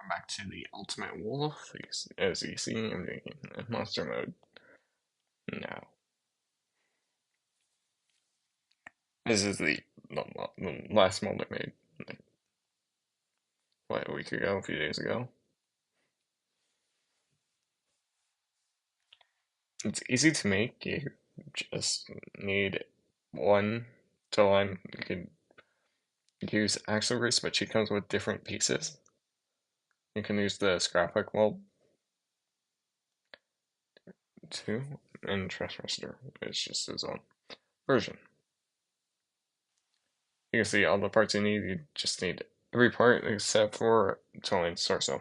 welcome back to the Ultimate Wolf. As you see, I'm doing monster mode now. This is the last mold I made, like, what, a week ago, a few days ago. It's easy to make. You just need one tool line. You can use axle grease, but she comes with different pieces. You can use the scrapbook mold too, and trash register. It's just his own version. You can see all the parts you need. You just need every part except for Toland's torso.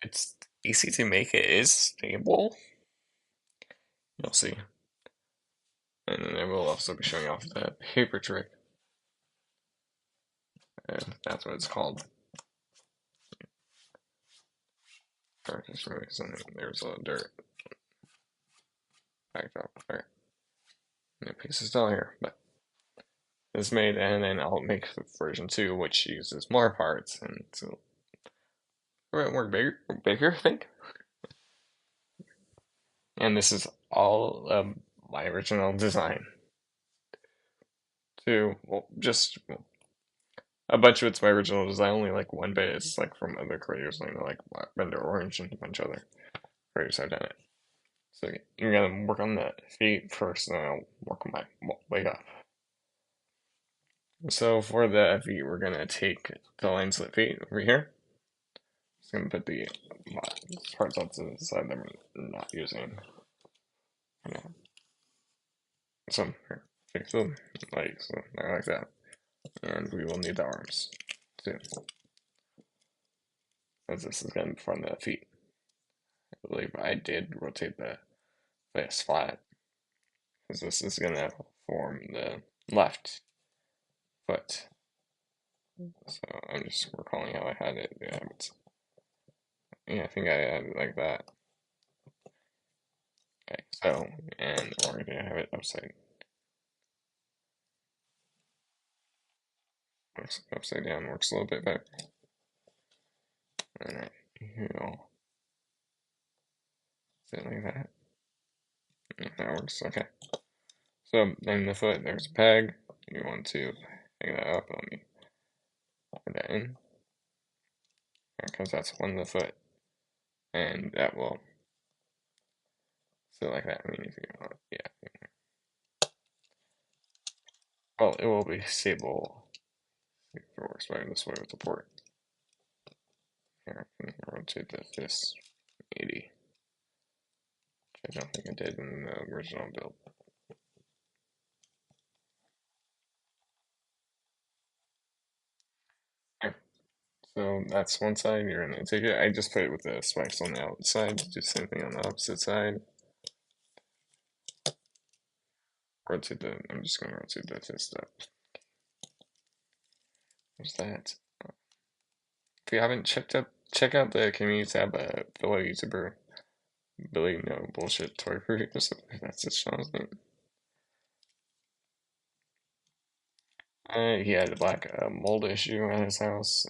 It's easy to make. It is stable. You'll see. And then I will also be showing off the paper trick. And that's what it's called. There's a little dirt backdrop. Alright. And it pieces down here, but it's made, and then I'll make version 2, which uses more parts, and so more bigger, I think. And this is all my original design. Well, just a bunch of it's my original design. Only like one bit is like from other creators, like Render Orange and a bunch of other creators have done it. So you're gonna work on the feet first, and then I'll work on my leg up. So for the feet, we're gonna take the line slit feet over here. Just gonna put the parts off to the side that we're not using. Yeah. So here, fix them like so, like that, and we will need the arms too, as this is gonna be from the feet. I believe I did rotate the face flat, because this is gonna form the left foot. So I'm just recalling how I had it. Yeah, I think I had it like that. Okay, so, and we're gonna have it upside. Upside down works a little bit better. Alright, here, sit like that. That works, okay. So, in the foot, there's a peg. You want to hang that up. Let me put that in. Because that's one of the foot. And that will sit like that. I mean, if you want, yeah. Well, it will be stable if it works better this way with the port. Here, I can rotate this 80. Which I don't think I did in the original build. So that's one side, you're gonna take it. I just put it with the spikes on the outside, do the same thing on the opposite side. I'm just gonna rotate the fist up. What's that? If you haven't check out the community tab, fellow YouTuber Billy No Bullshit Toy Fruit or something. That's his channel's name. He had a black mold issue at his house.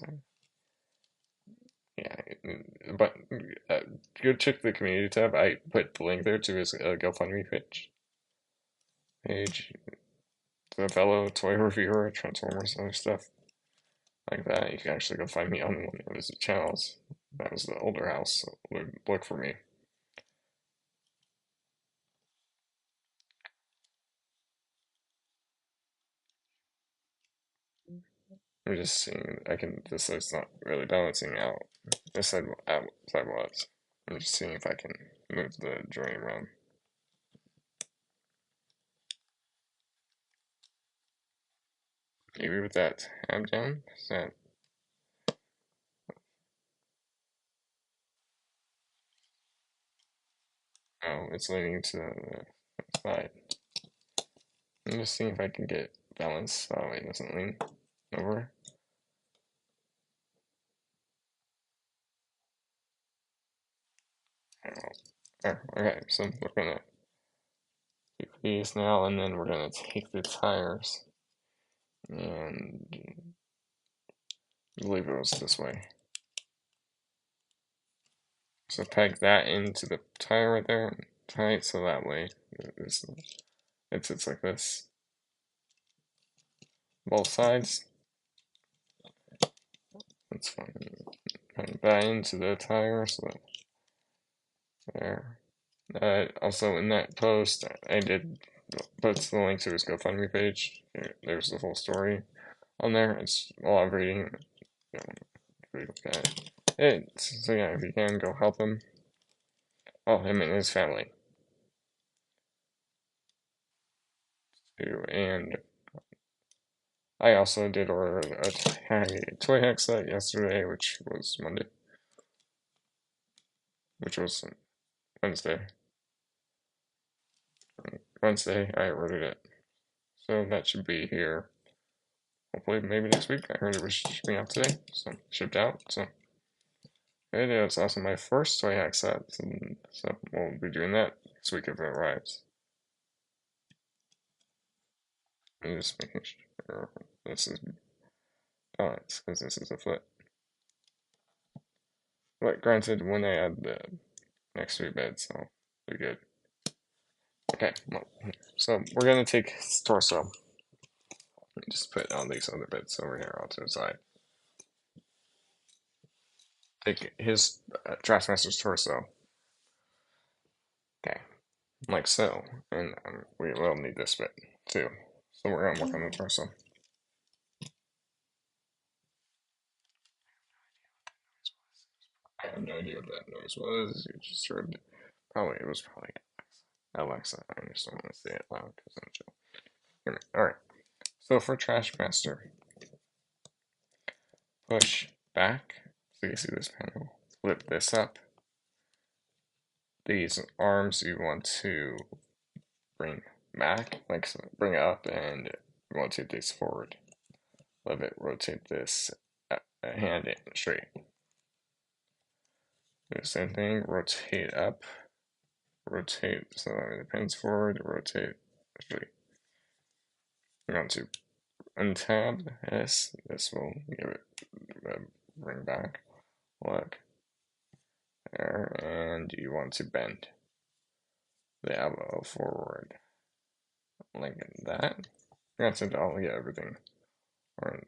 Yeah, but go check the community tab. I put the link there to his GoFundMe page. The fellow toy reviewer, Transformers, other stuff like that. You can actually go find me on one of his channels. That was the older house. So look for me. I'm just seeing. This side's not really balancing out. This side was. I'm just seeing if I can move the joint around. Maybe with that tab down. Is that? Oh, it's leaning to the side. I'm just seeing if I can get balance so it doesn't lean over. Oh, okay, so we're gonna do these now, and then we're gonna take the tires and I believe it was this way. So peg that into the tire right there, tight, so that way it sits like this. Both sides. That's fine. Peg that into the tire, so there. Also in that post, I did put the link to his GoFundMe page. There's the full story on there. It's a lot of reading. Read it. So yeah, if you can, go help him. Oh, him and his family too. And I also did order a toy hack set yesterday, which was Monday, which was Wednesday. Wednesday, I ordered it. So that should be here. Hopefully, maybe next week. I heard it was shipping out today, so shipped out. So it is also my first toy hack set, so we'll be doing that next week if it arrives. I'm just making sure this is balanced because this is a foot. But granted, when I add the next three beds, so we're good. Okay, well, so we're gonna take his torso. Just put all these other bits over here onto the side. Take his Trashmaster's torso. Okay, like so. And we will need this bit too. So we're gonna work on the torso. I have no idea what that noise was. You just heard. Probably it was probably Alexa. I just don't want to say it loud because I'm chill. Hear me. All right. So for Trashmaster, push back. So you see this panel. Flip this up. These arms you want to bring back, like so bring it up and rotate this forward. Let it rotate this hand in straight. Do the same thing, rotate up, rotate so that it pins forward, rotate straight. You want to untab this, this will give it bring back, look, there, and you want to bend the elbow forward, like that. Granted, I'll get everything or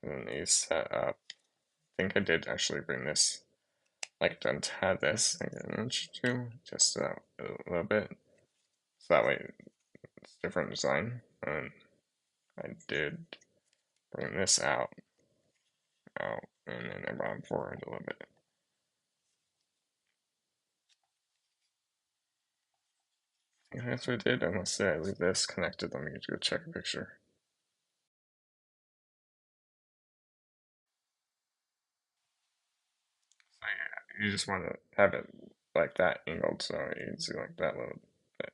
and then you set up. I think I did actually bring this, like, untie this, like an inch or two, just a little bit, so that way it's different design. And I did bring this out, and then I brought it forward a little bit. I think that's what I did. I must say I leave this connected. Let me go check a picture. So yeah, you just want to have it like that angled, so you can see like that little bit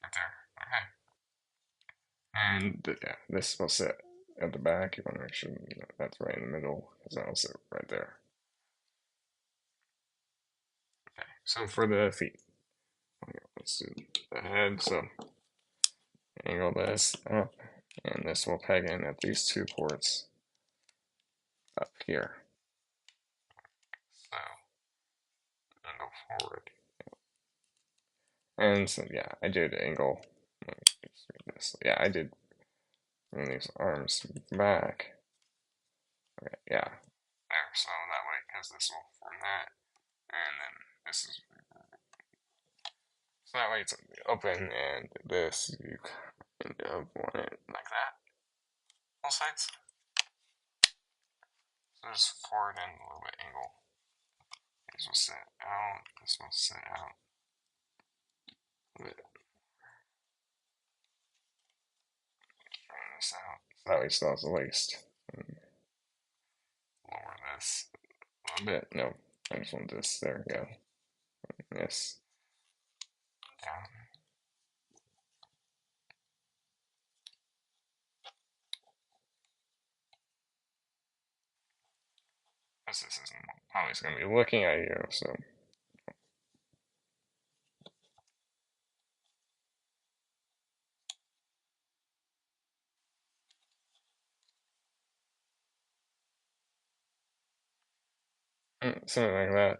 right there. Okay. And yeah, this will sit at the back. You want to make sure that's right in the middle, because that'll sit right there. Okay, so for the feet, let's do the head. So angle this up, and this will peg in at these two ports up here. So angle forward, and so yeah, I did angle. This. Yeah, I did bring these arms back. Okay, yeah, there. So that way, because this will form that, and then this is so that way it's open, and this you kind of want it like that, both sides. So just forward and a little bit angle. This will sit out, this will sit out. Straighten this out. So that way it still has the waist. And lower this a little bit. No, I just want this. There we go. This. Down. because this isn't always going to be looking at you, so. Something like that.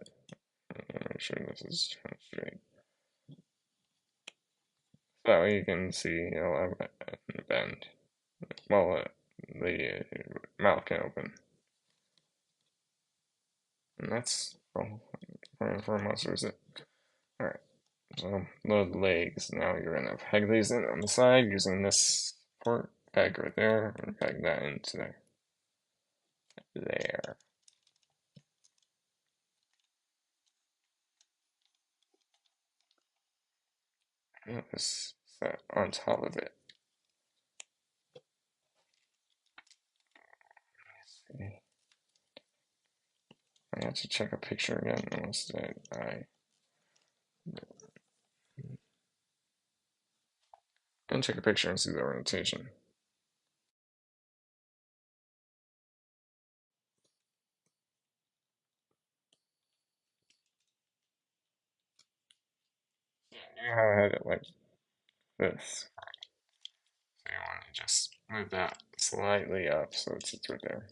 Make sure this is straight. That way you can see, bend. Well, the mouth can open. And that's all for monsters. Alright, so load the legs. Now you're gonna peg these in on the side using this support peg right there, and peg that into there. There. And this set on top of it. I have to check a picture again unless I and check a picture and see the orientation. You had it like this. So you want to just move that slightly up so it sits right there.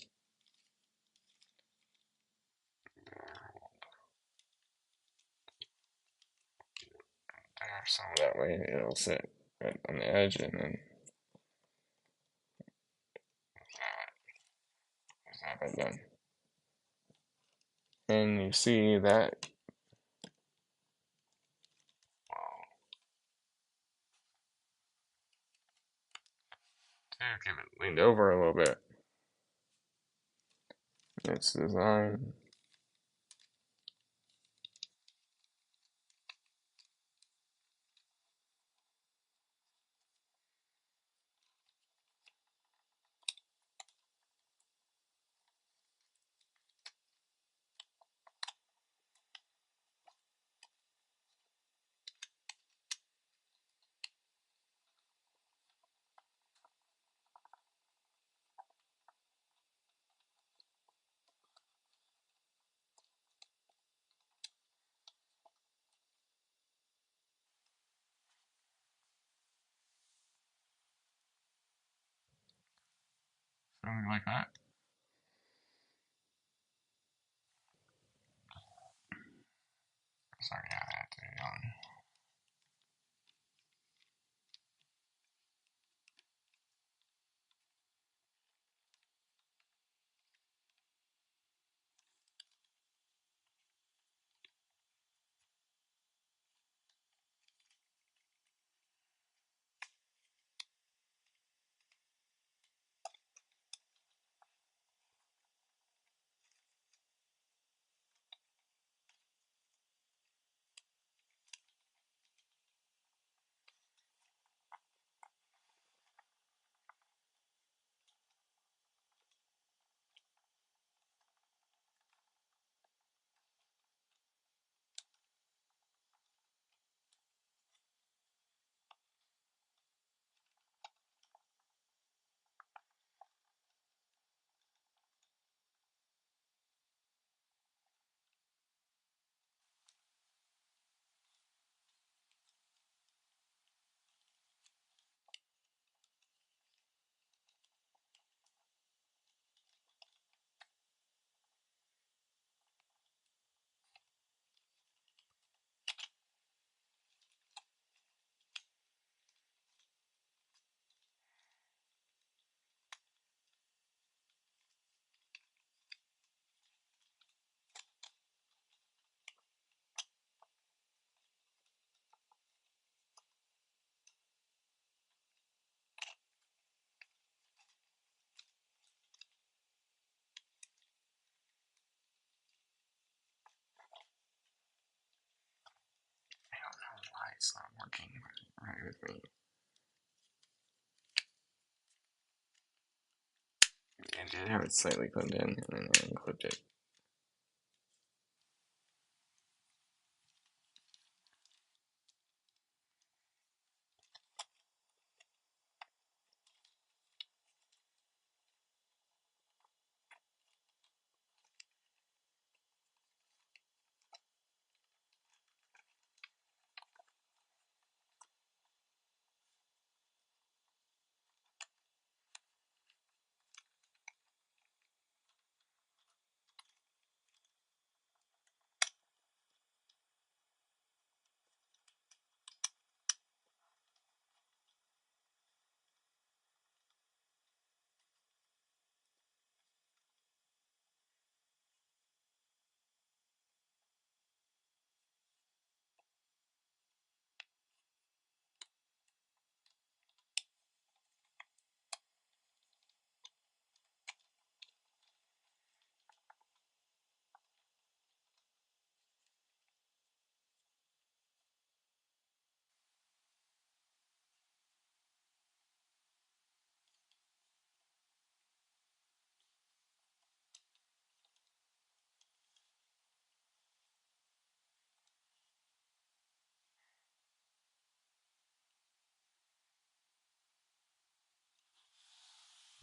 There, so that way it'll sit right on the edge, and then have it done. And you see that keep it leaned over a little bit. It's designed. Something like that. Sorry, yeah, I had to be on. I don't know why it's not working right with me. I did have it slightly clipped in, and then I unclipped it.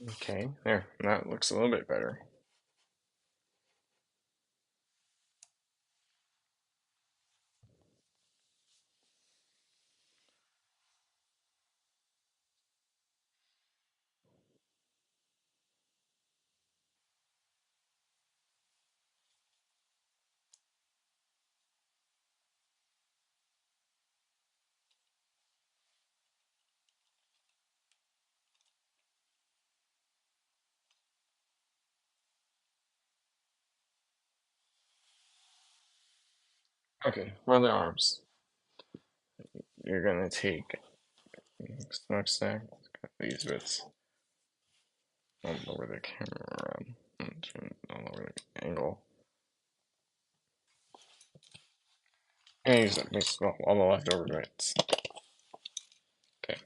Okay, there, that looks a little bit better. Okay, for the arms, you're gonna take smokestack, these bits all over the camera, all over the angle, and use that mix all the leftover bits. Okay,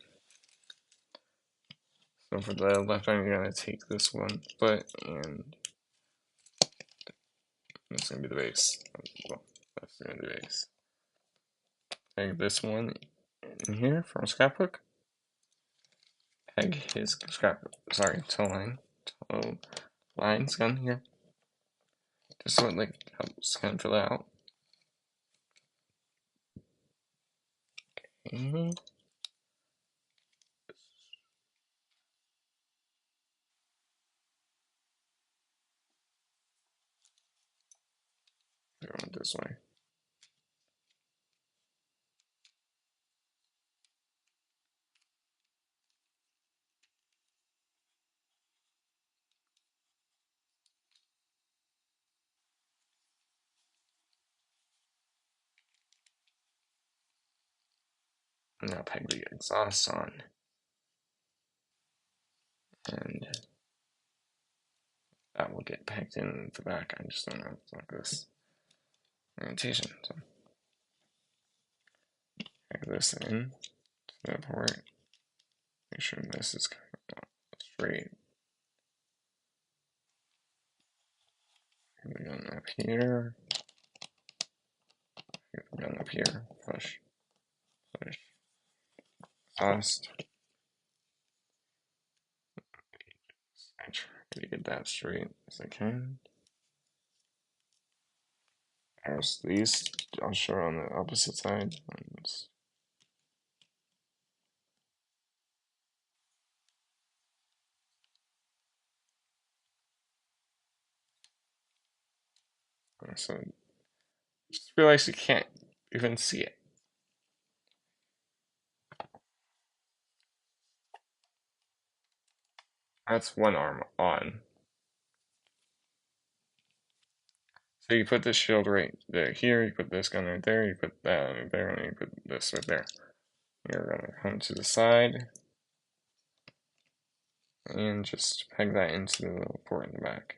so for the left arm, you're gonna take this one foot, and it's gonna be the base. Well, that's gonna be the base. Take this one in here from a scrapbook. Peg his toe line, toe lines gun here, just so it like helps kind of fill it out. Okay. Go this way. Now peg the exhaust on, and that will get pegged in the back. I just don't know it's like this orientation. So peg this in to the port. Make sure this is straight. Peg the gun up here. Peg the gun up here. Push. Push. Exhaust. I try to get that straight as I can. As these, I'll show on the opposite side. So just realize you can't even see it. That's one arm on. So you put this shield right there here, you put this gun right there, you put that right there, and you put this right there. You're gonna come to the side and just peg that into the little port in the back.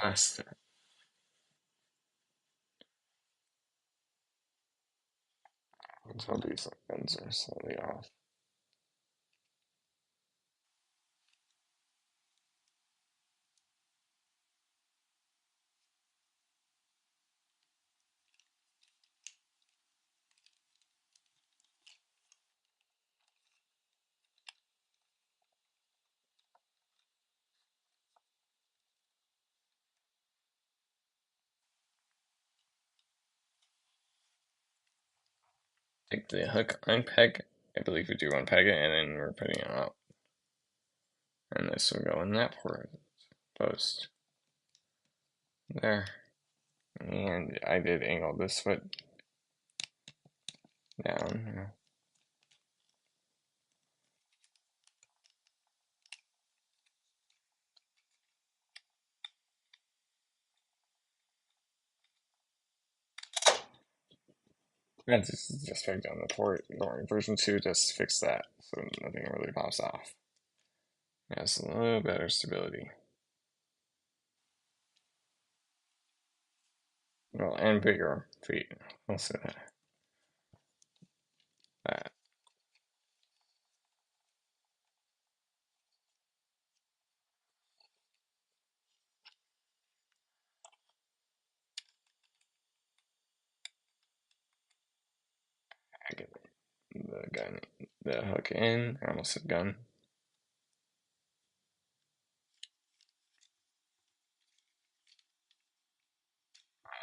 Last until these ends are slightly off. Take the hook, unpeg. I believe we do unpeg it, and then we're putting it out. And this will go in that port post. There. And I did angle this foot down. And this is just pegged down the port. Version 2 just fixed that, so nothing really pops off. It has a little better stability. Well, and bigger feet. I'll say that. I get the gun, the hook in. I almost said gun.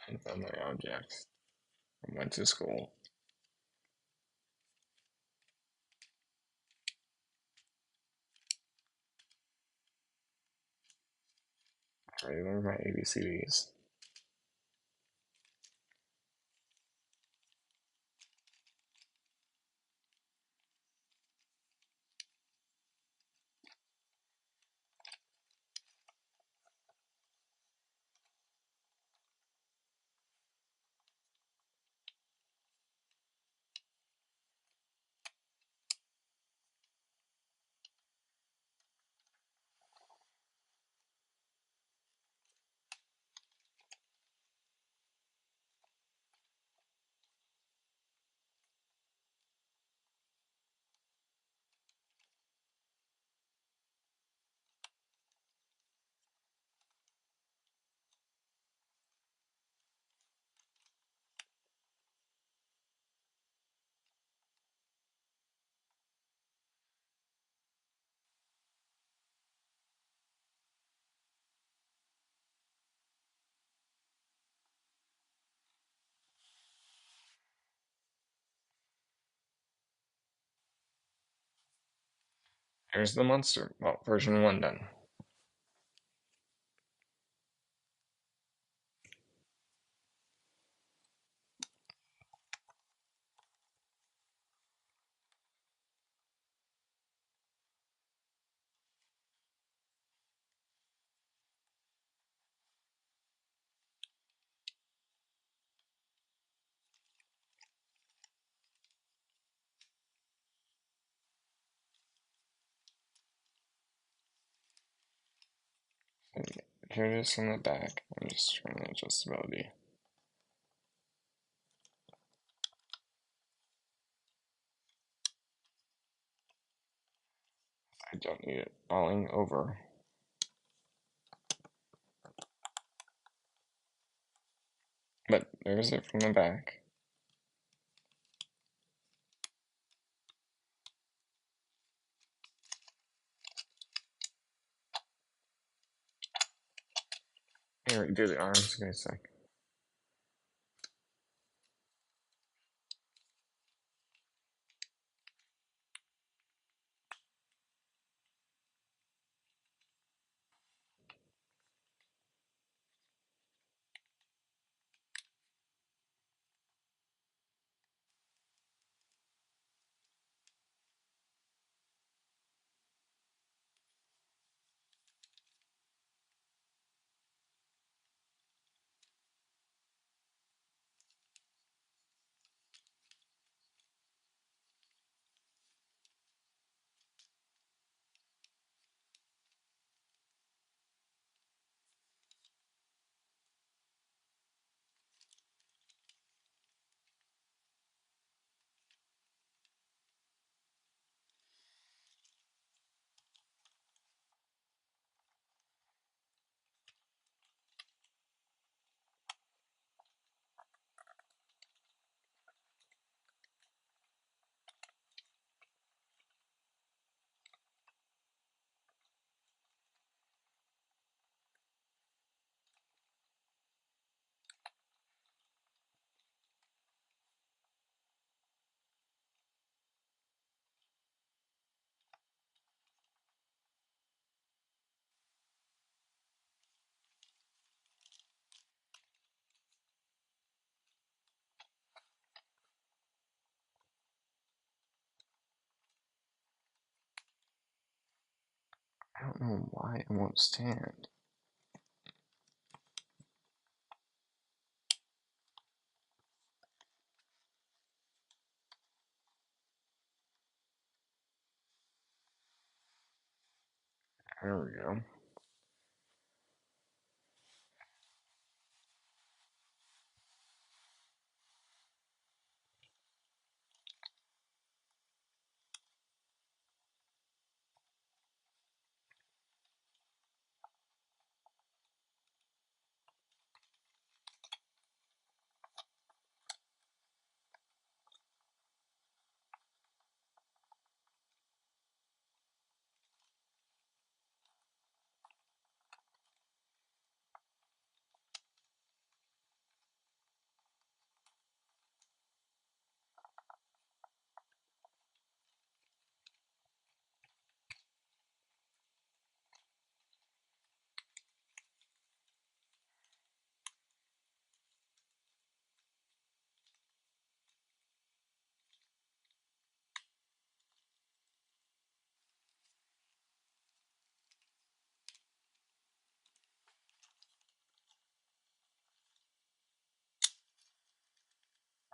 And found my objects. I went to school. I learned my ABCDs. Here's the monster. Well, version 1 done. Here it is from the back. I'm just trying to adjust ability. I don't need it falling over. But there's it from the back. Here, we do the arms. Give me a sec. I don't know why it won't stand. There we go.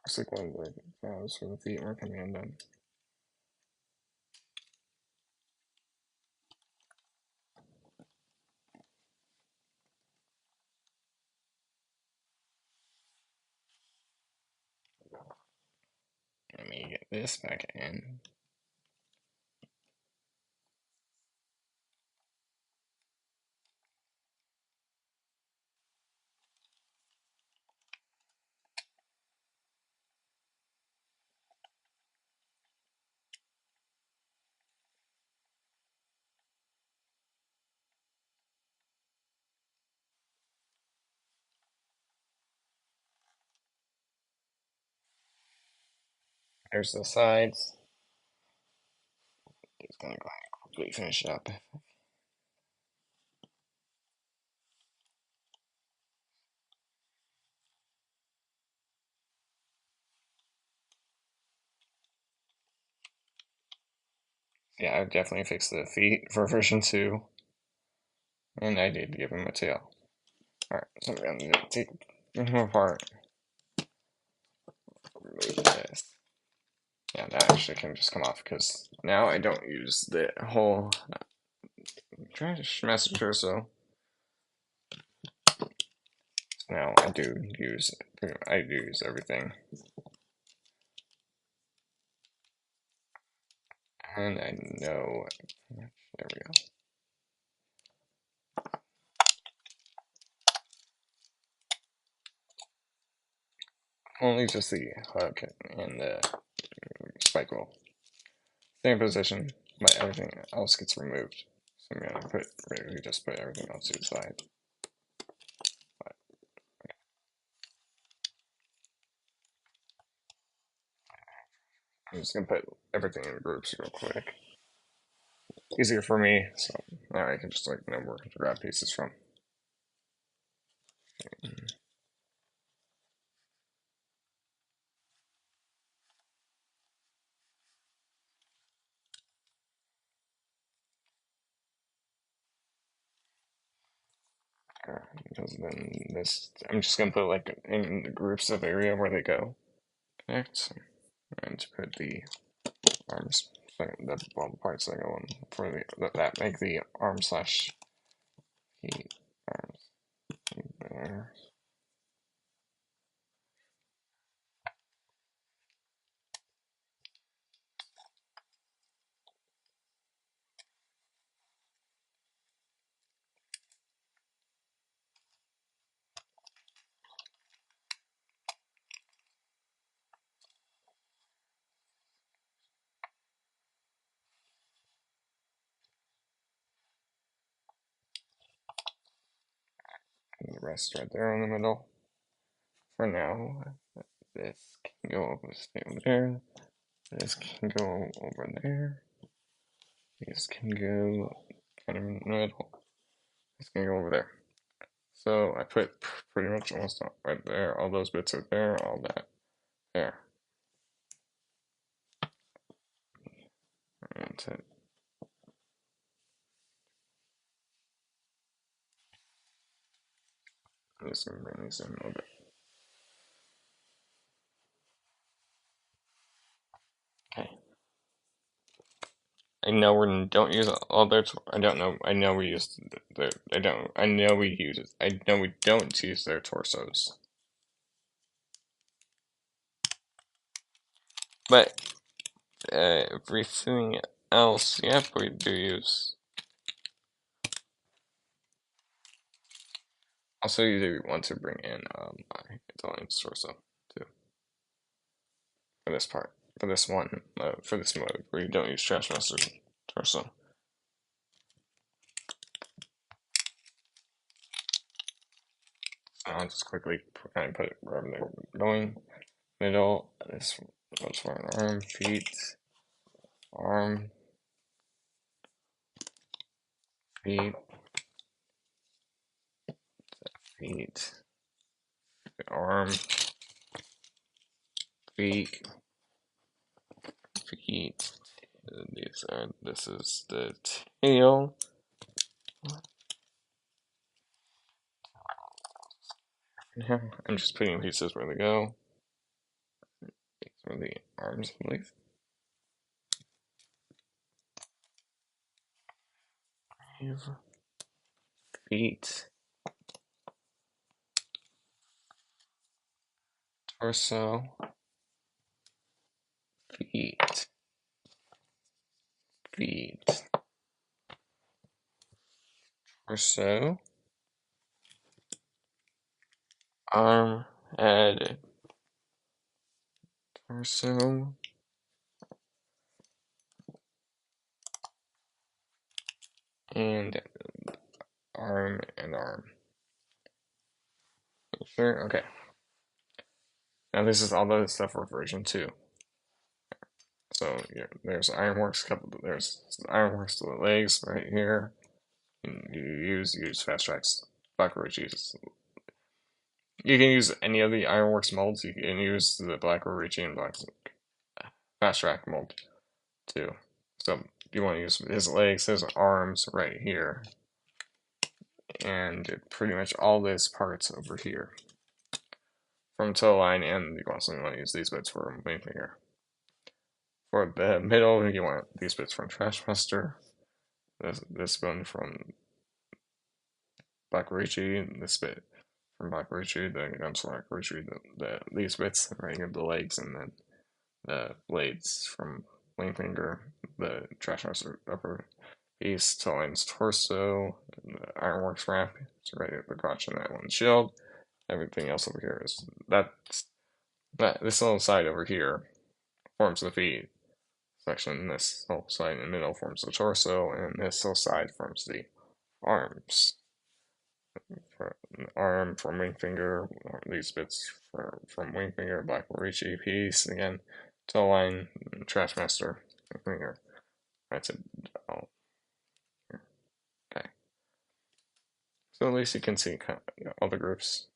Looks like one of the valves for the feet were coming undone. Let me get this back in. There's the sides. Just gonna go ahead and quickly finish it up. Yeah, I definitely fixed the feet for version 2, and I did give him a tail. Alright, so I'm gonna take him apart, remove this. Yeah, that actually can just come off because now I don't use the whole trash messenger, so now I do use everything. And I know, there we go. Only just the hook and the spike will stay in position, but everything else gets removed. So I'm gonna just put everything else to the side. I'm just gonna put everything in groups real quick. Easier for me, so now I can just like know where to grab pieces from. Because then this, I'm just gonna put like in the groups of area where they go connect, and put the arms, the parts that go on for the that make the arm slash feet arms there. And the rest right there in the middle. For now, this can go over there. This can go over there. These can go kind of in the middle. This can go over there. So I put pretty much almost right there. All those bits are there. All that there. And I'm just gonna bring these in a little bit. Okay. I know we don't use all their. I don't know. I know we use the. I don't. I know we use it. I know we don't use their torsos. But everything else, yep, we do use. Also, you do want to bring in Italian's torso too for this part. For this one, for this mode, where you don't use Trash Master's torso. I'll just quickly kind of put it wherever they're going. Middle, this goes for an arm, feet, arm, feet, feet, arm, feet, feet. These are, this is the tail. Yeah, I'm just putting pieces where they go. for the arms, I believe. Feet, torso, feet, feet, torso, arm, head, torso, and arm and arm. Sure, okay. Now this is all the stuff for version 2. So yeah, there's Ironworks, there's Ironworks to the legs right here. And you use Fast Tracks, Black Orochi's. You can use any of the Ironworks molds. You can use the Black Orochi and Black Fast Track mold too. So you want to use his legs, his arms right here, and pretty much all this parts over here from toe line, and you also want to use these bits for main finger. For the middle, you want these bits from Trash Master, this one from Black Orochi, this bit from Black Orochi, the guns from Black Orochi, these bits right here, the legs, and then the blades from Wing Finger, the Trash Master upper piece, toe line's torso, the Ironworks wrap, it's right at the crotch and that one shield. Everything else over here is that this little side over here forms the feet section, this whole side in the middle forms the torso, and this whole side forms the arms. For arm from Wing Finger, these bits from Wing Finger, Black Orochi piece, again, toe line, Trash Master, finger. That's it. Oh. Okay. So at least you can see kind of, all the groups.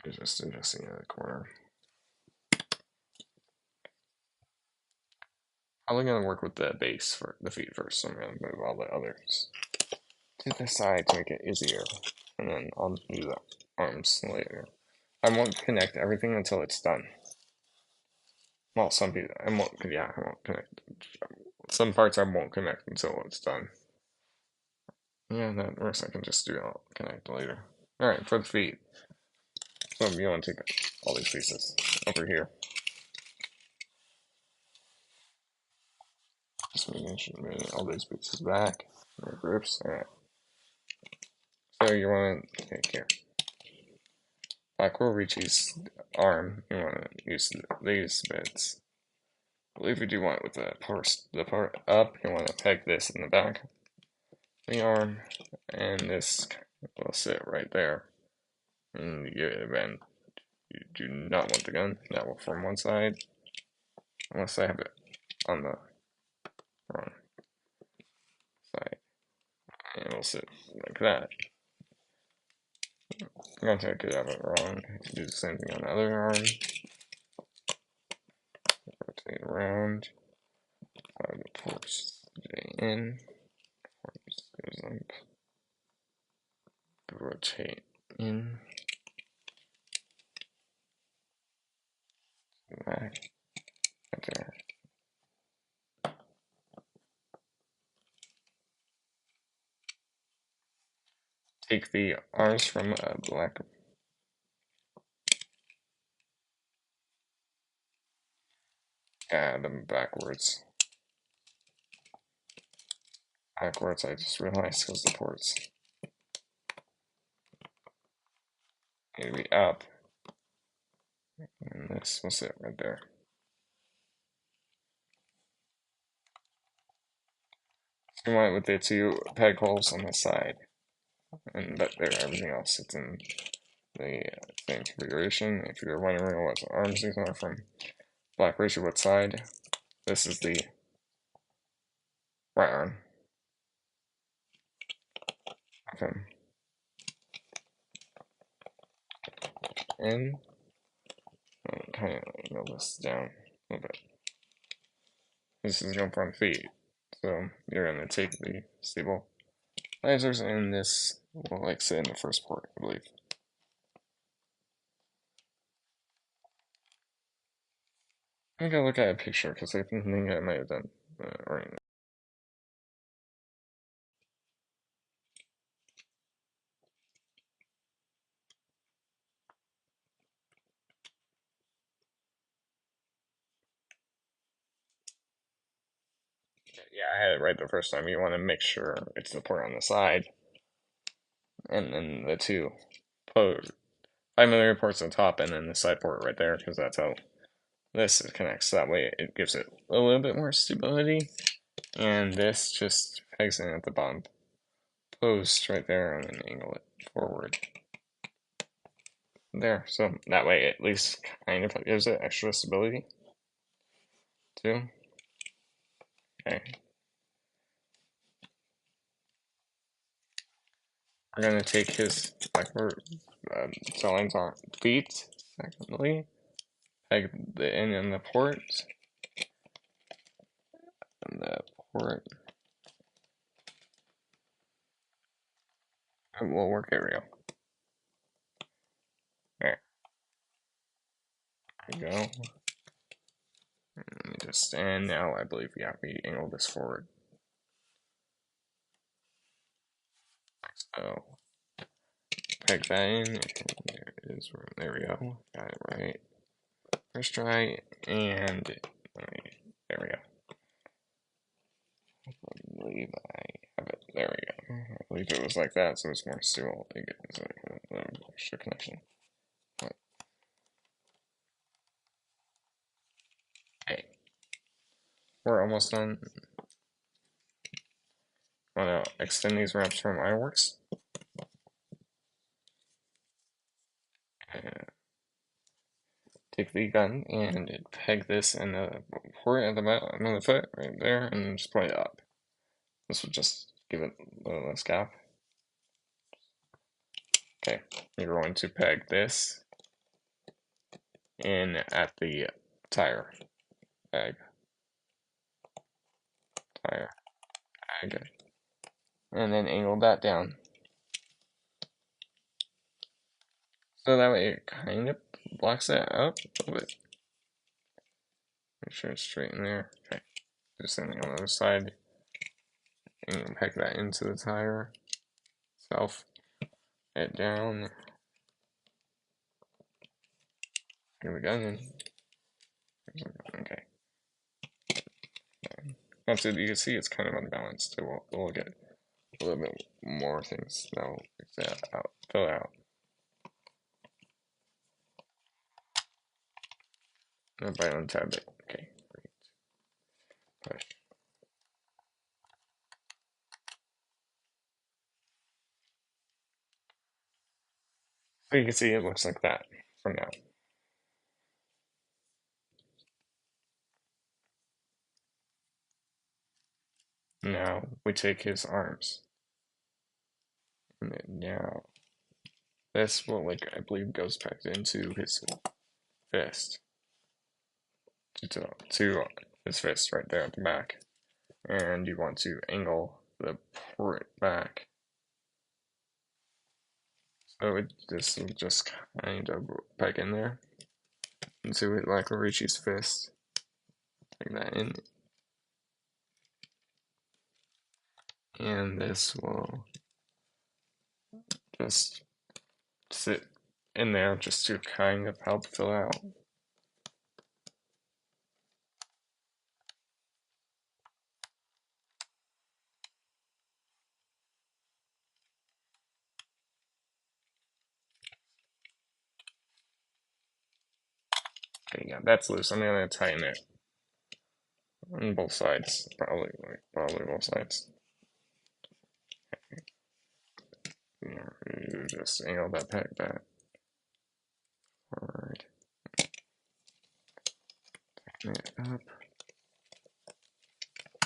Just adjusting in the corner. I'm gonna work with the base for the feet first, so I'm gonna move all the others to the side to make it easier, and then I'll do the arms later. I won't connect everything until it's done. Well, some people, I won't connect. Some parts I won't connect until it's done. Yeah, that works. I can just do it. I'll connect later. Alright, for the feet. So you want to take all these pieces over here. Just moving all these pieces back. Groups. Alright. So you want to take here. Black Orochi's arm, you want to use these bits. I believe you do want with the part up, you want to peg this in the back. The arm, and this will sit right there. And you do not want the gun. That will form one side. Unless I have it on the wrong side. And it'll sit like that. I'm gonna take it out of it wrong. Do the same thing on the other arm. Rotate around. Force J in. Force goes up. Rotate in. Back. Okay. Take the arms from black. Add them backwards. Backwards, I just realized because the ports need to be up. And this will sit right there. So you want it with the two peg holes on the side. And that there, everything else sits in the same configuration. If you're wondering what arms these are from Black Orochi, what side, this is the right arm of him. And kind of nail this down a little bit. This is going from feet. So you're going to take the stabilizers and this will like sit in the first port. I believe. I gotta look at a picture because I think I might have done right. Yeah, I had it right the first time. You want to make sure it's the port on the side, and then the two port 5mm ports on top, and then the side port right there, because that's how this connects. That way, it gives it a little bit more stability, and this just pegs in at the bottom post right there, and then angle it forward. There, so that way at least kind of gives it extra stability too. Okay. We're gonna take his lines on feet. Secondly, peg the in and the port, and the port. And we'll work area. There we go. And now I believe we angle this forward. So peg that in. There it is. There we go. Got it right. First try, and there we go. I believe I have it. There we go. I believe it was like that, so it's more stable. It's like an extra connection. But, hey, we're almost done. Want to extend these wraps from ironworks? Take the gun and peg this in the port at the bottom of the foot right there, and just point it up. This will just give it a little less gap. Okay, you're going to peg this in at the tire. Peg. Tire. Peg. And then angle that down. So that way it kind of blocks that out a little bit. Make sure it's straight in there. Okay. Do something on the other side. And peg that into the tire itself. It down. Here we go then. Okay. That's it. You can see it's kind of unbalanced. So we'll get a little bit more things that will fix that out, fill it out. And by untab it. Okay, great. Push. So you can see it looks like that from now. Now we take his arms. And then now this will, like, I believe goes back into his fist. To his fist right there at the back. And you want to angle the port back. So this will just kind of peg in there into it like Richie's fist. Take that in. And this will just sit in there just to kind of help fill out. Okay, yeah, that's loose. I'm gonna tighten it on both sides, probably both sides. You just angle that peg back. Alright. Tighten it up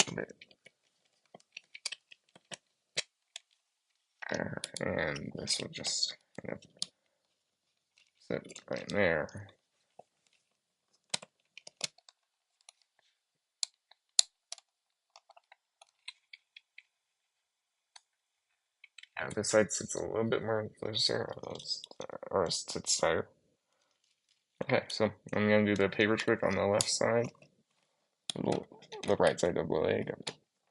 a bit. There, and this will just kind of sit right there. Yeah, this side sits a little bit more closer, or it sits tighter. Okay, so I'm gonna do the paper trick on the left side, the right side of the leg.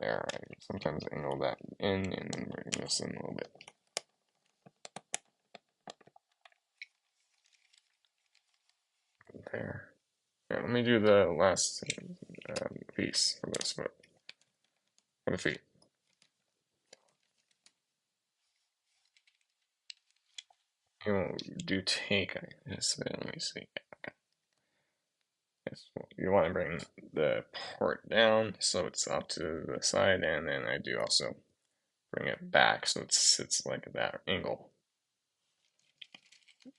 There, I sometimes angle that in and then bring this in a little bit. There. Yeah, let me do the last piece for this foot, for the feet. You won't do take, I guess, but let me see. Okay. Yes, well, you want to bring the port down so it's off to the side, and then I do also bring it back so it sits like that angle.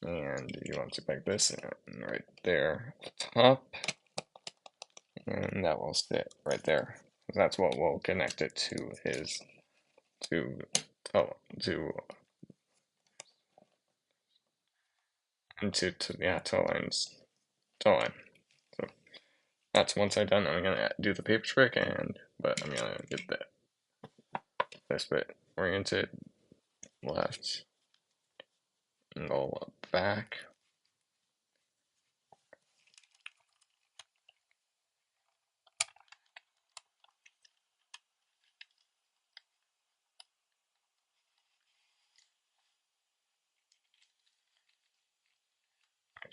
And you want to peg this in right there at the top, and that will sit right there. That's what will connect it to his to yeah, toe line. So that's one side done. I'm gonna do the paper trick, but I'm gonna get this bit oriented left, angle back.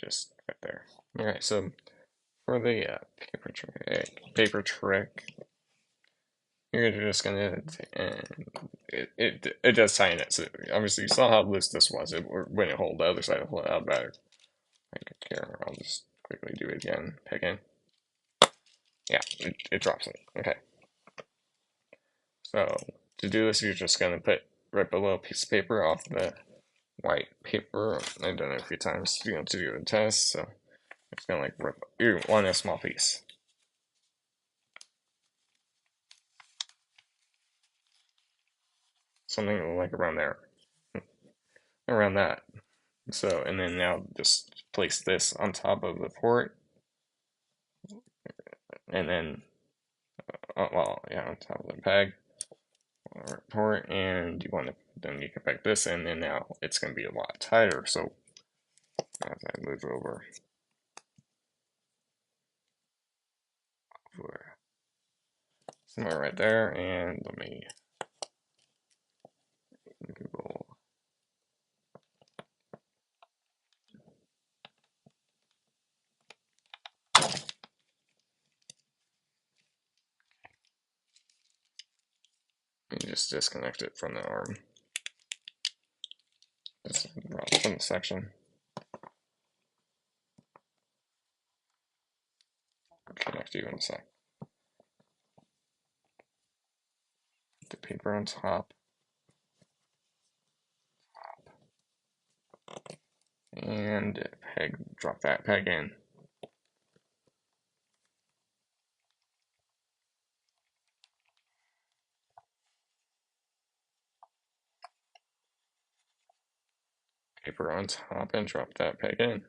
Just right there. All right, so for the paper trick, you're just gonna it does tie in it. So obviously you saw how loose this was. It when it hold the other side will hold out better. I could care. I'll just quickly do it again. Pick in. Yeah, it drops it. Okay. So to do this, you're just gonna put right below a piece of paper off the white paper. I've done it a few times, to do a test. So it's gonna like rip. You want a small piece. Something like around there, around that. So, and then now just place this on top of the port, and then, well, yeah, on top of the peg or port, and you want to, then you can peg this in, and now it's going to be a lot tighter. So, as I move over somewhere right there, and let me Google. And just disconnect it from the arm. Just from the section. Connect you in a sec. Put the paper on top. And drop that peg in. Paper on top and drop that peg in.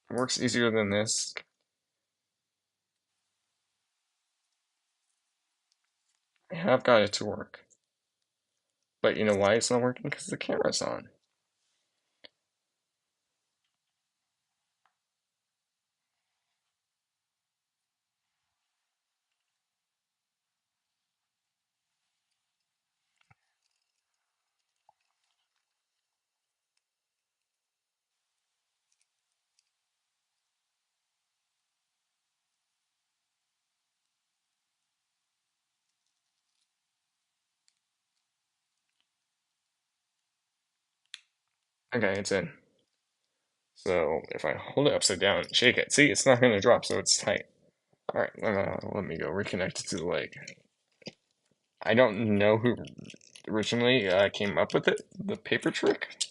It works easier than this. I have got it to work. But you know why it's not working? Because the camera's on. Okay, it's in. So if I hold it upside down and shake it, see, it's not going to drop, so it's tight. Alright, let me go reconnect it to the leg. I don't know who originally came up with it, the paper trick,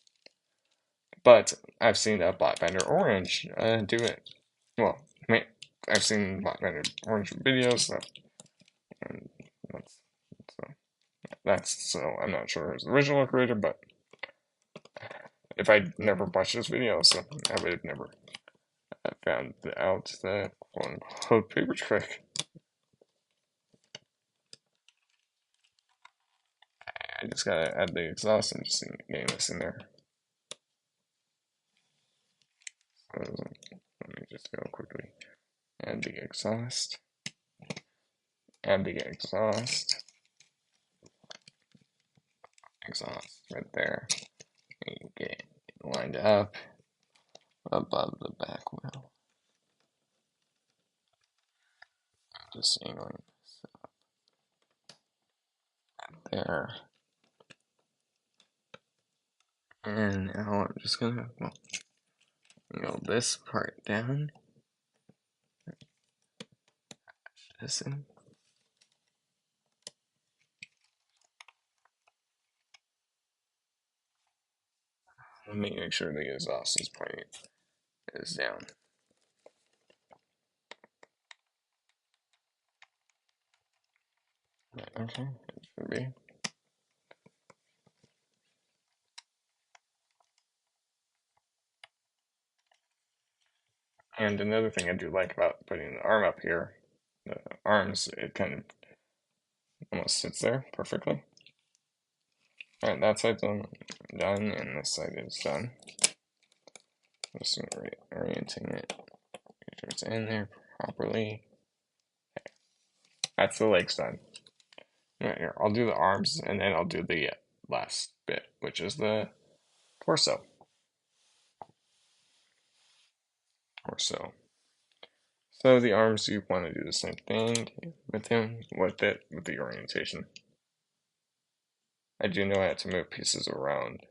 but I've seen Blackbender Orange do it. Well, I've seen Blackbender Orange videos, so, and that's, so That's so I'm not sure who's the original creator, but if I'd never watched this video, so I would have never found out the quote unquote paper trick. I just gotta add the exhaust and just getting this in there. So, let me just go quickly. Add the exhaust. Add the exhaust. Exhaust right there. And get it lined up above the back wheel. Just angling this up there. And now I'm just gonna nail this part down. This in. Let me make sure the exhaust is pointing is down. Okay, it should be. And another thing I do like about putting the arm up here, the arms, it kind of almost sits there perfectly. Alright, that side's done, and this side is done. Just orienting it, make sure it's in there properly. Okay. That's the legs done. Right here, I'll do the arms, and then I'll do the last bit, which is the torso. So the arms, you want to do the same thing with him, with the orientation. I do know I have to move pieces around.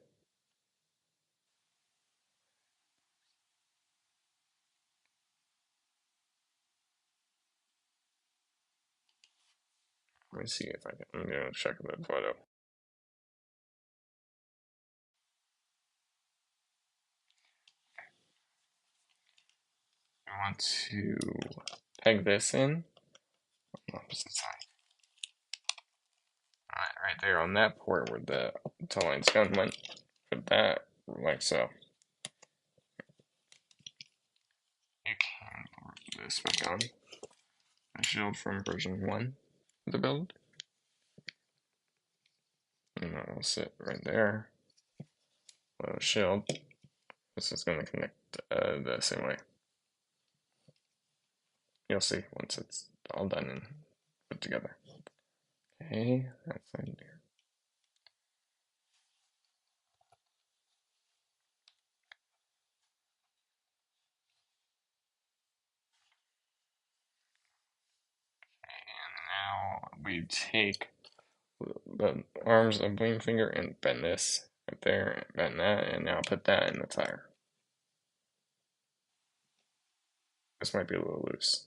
Let me see if I can. I'm gonna check the photo. I want to peg this in on the opposite side. Alright, right there on that port where the tow line's gun went. Put that like so. You can put this back on. A shield from version 1 of the build. And that'll sit right there. Little shield. This is going to connect the same way. You'll see once it's all done and put together. Okay, that's in there. And now we take the arms of wing finger and bend this right there, bend that, and now put that in the tire. This might be a little loose.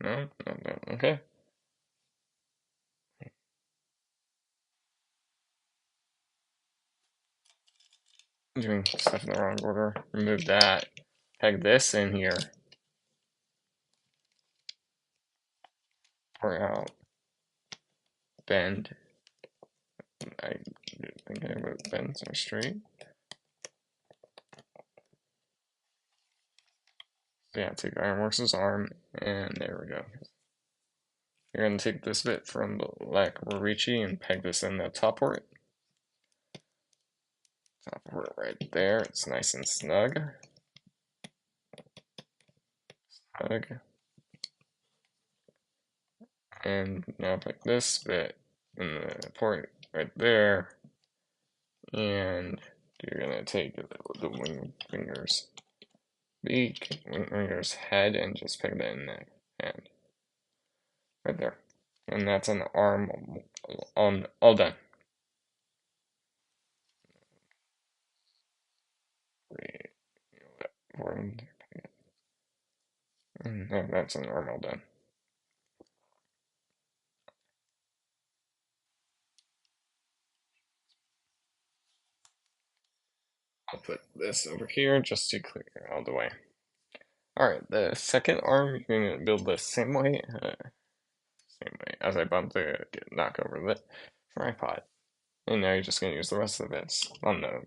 No, okay. Doing stuff in the wrong order. Remove that. Peg this in here. Pour out. Bend. I think I wrote bends are straight. So yeah, take Ironworks' arm, and there we go. You're going to take this bit from the Black Ricci and peg this in the top port. Top port right there. It's nice and snug. Snug. And now put this bit in the port right there. And you're going to take the wing finger's beak, wing finger's head, and just peg that in the hand. Right there. And that's an arm on all done. And that's an arm all done. I'll put this over here just to clear all the way. Alright, the second arm, you're going to build the same way as I bumped the knock over tripod. And now you're just going to use the rest of this on the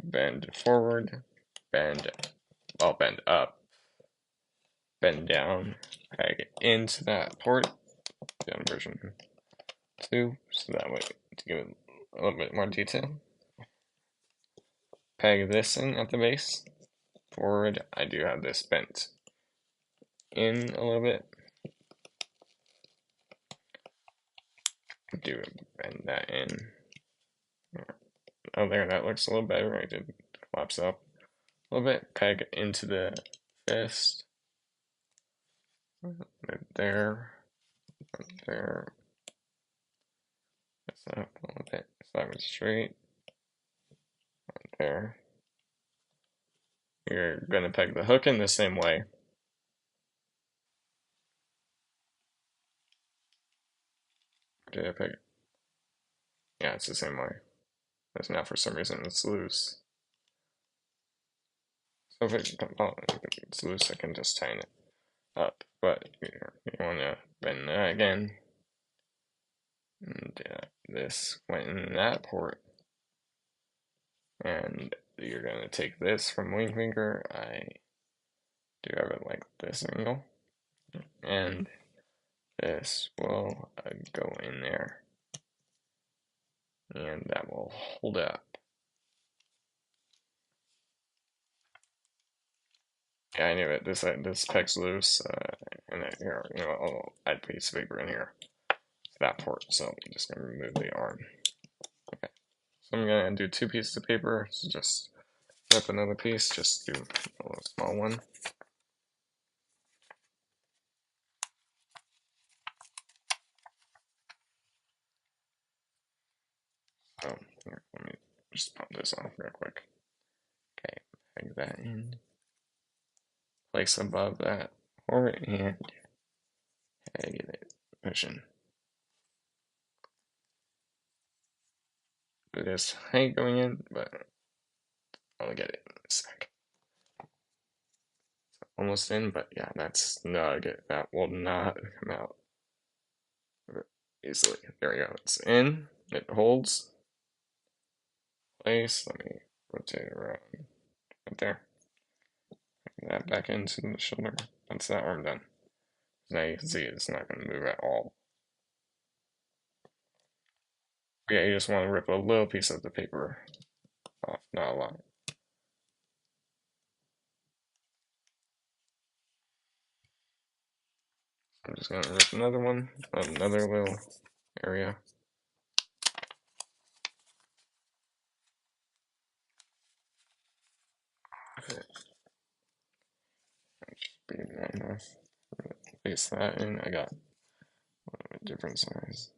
bend forward, bend up, bend down, peg it into that port, down version 2, so that way to give it a little bit more detail. Peg this in at the base, forward. I do have this bent in a little bit. Do bend that in. Oh, there, that looks a little better. I did collapse up a little bit. Peg into the fist. Right there. Right there. That's up a little bit. So that was straight. Right there. You're gonna peg the hook in the same way. Did I peg it? Yeah, it's the same way. Because now for some reason it's loose. So if it's loose, I can just tighten it up. But you want to bend that again. And this went in that port. And you're going to take this from wing finger. I do have it like this angle. And this will go in there. And that will hold it up. Yeah, I knew it. This peg's loose, and here, I'll add a piece of paper in here to that port. So I'm just gonna remove the arm. Okay, so I'm gonna do 2 pieces of paper. So just rip another piece. Just do a little small one. So here, let me just pop this off real quick. Okay, peg that in. Place above that port and peg it. Pushing. It is height going in, but I'll get it in a sec. Almost in, but yeah, that's not good. That will not come out easily. There we go. It's in. It holds. Place. Let me rotate it around. Right there. Bring that back into the shoulder. That's that arm done. Now you can see it's not going to move at all. Yeah, you just want to rip a little piece of the paper off, not a lot. I'm just going to rip another one, another little area. Be nice. Place that in. I got a different size.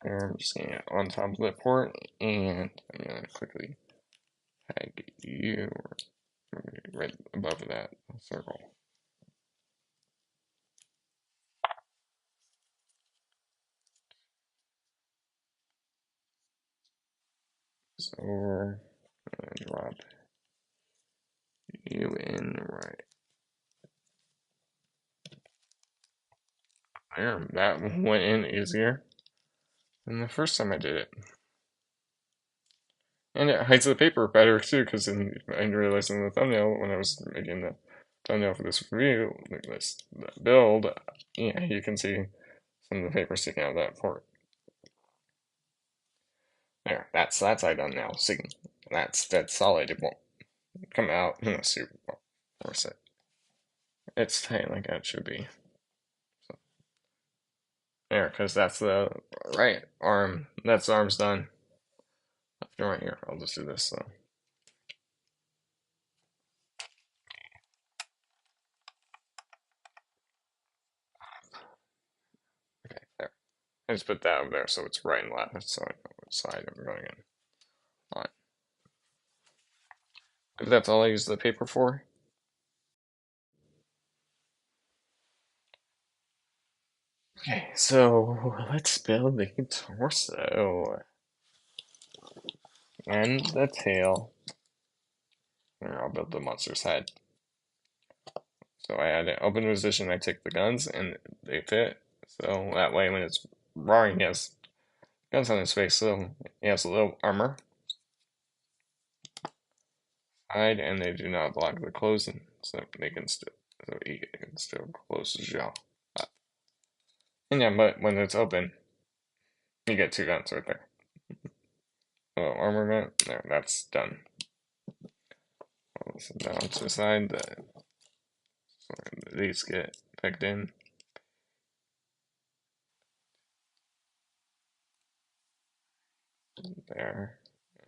There, I'm just getting it on top of the port, and I'm going to quickly peg you right above that circle. So over and drop you in right there. That went in easier than the first time I did it. And it hides the paper better too, because I didn't realize in the thumbnail when I was making the thumbnail for this review, like this build, yeah, you can see some of the paper sticking out of that port. There, that's I done now. See, that's solid. It won't come out unless you force it. It's tight like that should be. So, there, because that's the right arm. That's arm's done. Left and right here. I'll just do this though. Okay, there. I just put that over there so it's right and left, so I know which side I'm going in on. If that's all I use the paper for. Okay, so let's build the torso and the tail. And I'll build the monster's head. So I had an open position, I take the guns and they fit. So that way when it's roaring, he has guns on his face, so he has a little armor. Hide, and they do not block the closing, so they can still, so he can still close his jaw up. And yeah, but when it's open, you get 2 guns right there. Little armament, there, that's done. So down to the side, so these get pegged in. There,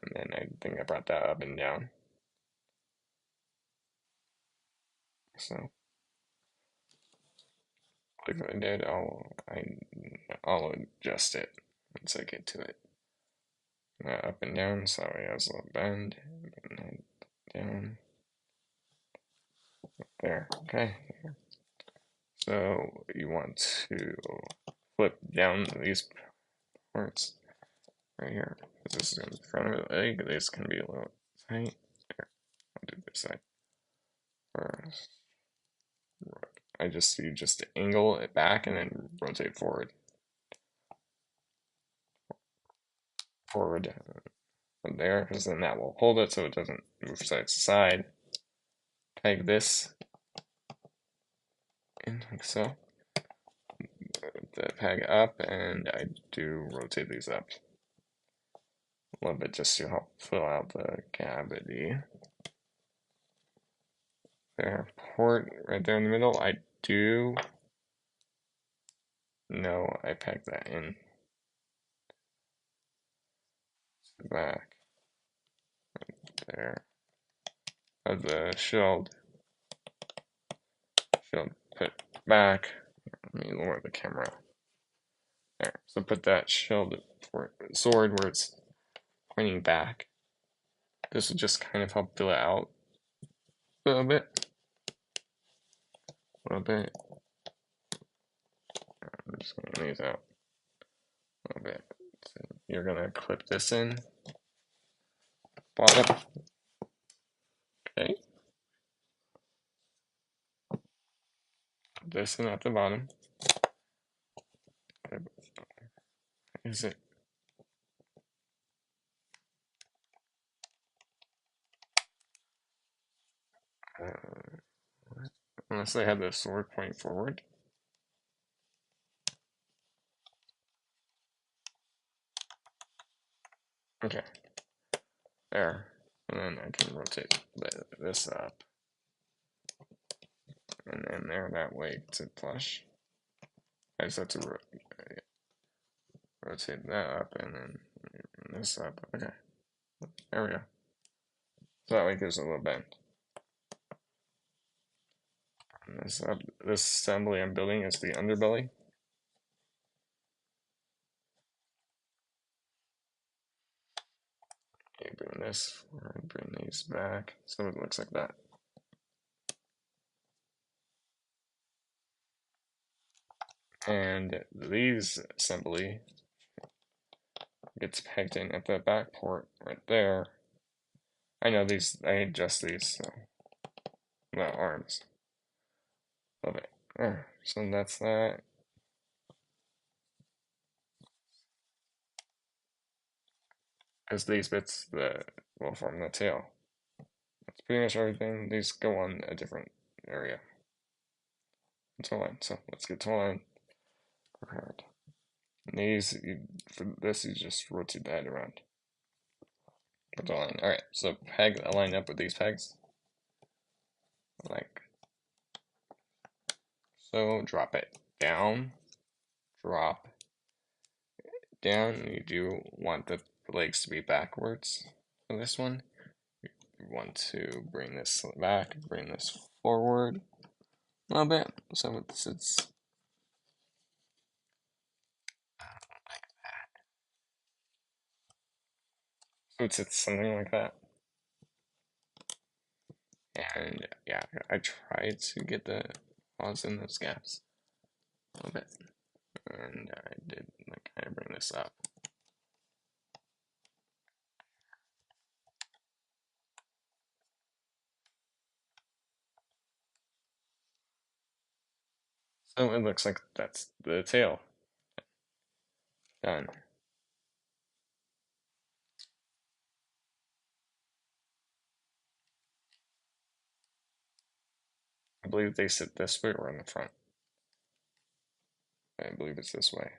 and then I think I brought that up and down. So, like I did, I'll adjust it once I get to it. Up and down, so it has a little bend, and down. There, okay. So you want to flip down these parts right here. This is in front of the leg. This can be a little tight. There, I'll do this side first. You just angle it back and then rotate forward. Forward from there, because then that will hold it so it doesn't move side to side. Peg this in like so. The peg up, and I do rotate these up a little bit just to help fill out the cavity. There, port right there in the middle. I do know I pegged that in back there of the shield. Shield put back. Let me lower the camera. There. So put that shield for sword where it's pointing back. This will just kind of help fill it out a little bit. A little bit. I'm just gonna these out a little bit. So you're gonna clip this in. Bottom. Okay. This in at the bottom. Is it? Unless they have the sword pointing forward. Okay. There. And then I can rotate this up. And then there, that way to flush. I just have to rotate that up and then this up. Okay. There we go. So that way gives it a little bend. And this assembly I'm building is the underbelly. Okay, bring this forward, bring these back, so it looks like that. And these assembly gets pegged in at the back port right there. I know these, I adjust these, so no arms. Love it. So that's that. As these bits that will form the tail. That's pretty much everything. These go on a different area. Tool line. So let's get tool line prepared. And for this, you just rotate the head around. Put the line. Alright, so peg line up with these pegs. Like so. Drop it down. Drop down. You do want the legs to be backwards for this one. You want to bring this back, bring this forward a little bit. So it sits like that. So it sits something like that. And yeah, I tried to get the pause in those gaps a little bit. And I did like kind of bring this up. So it looks like that's the tail. Done. I believe they sit this way or in the front. I believe it's this way.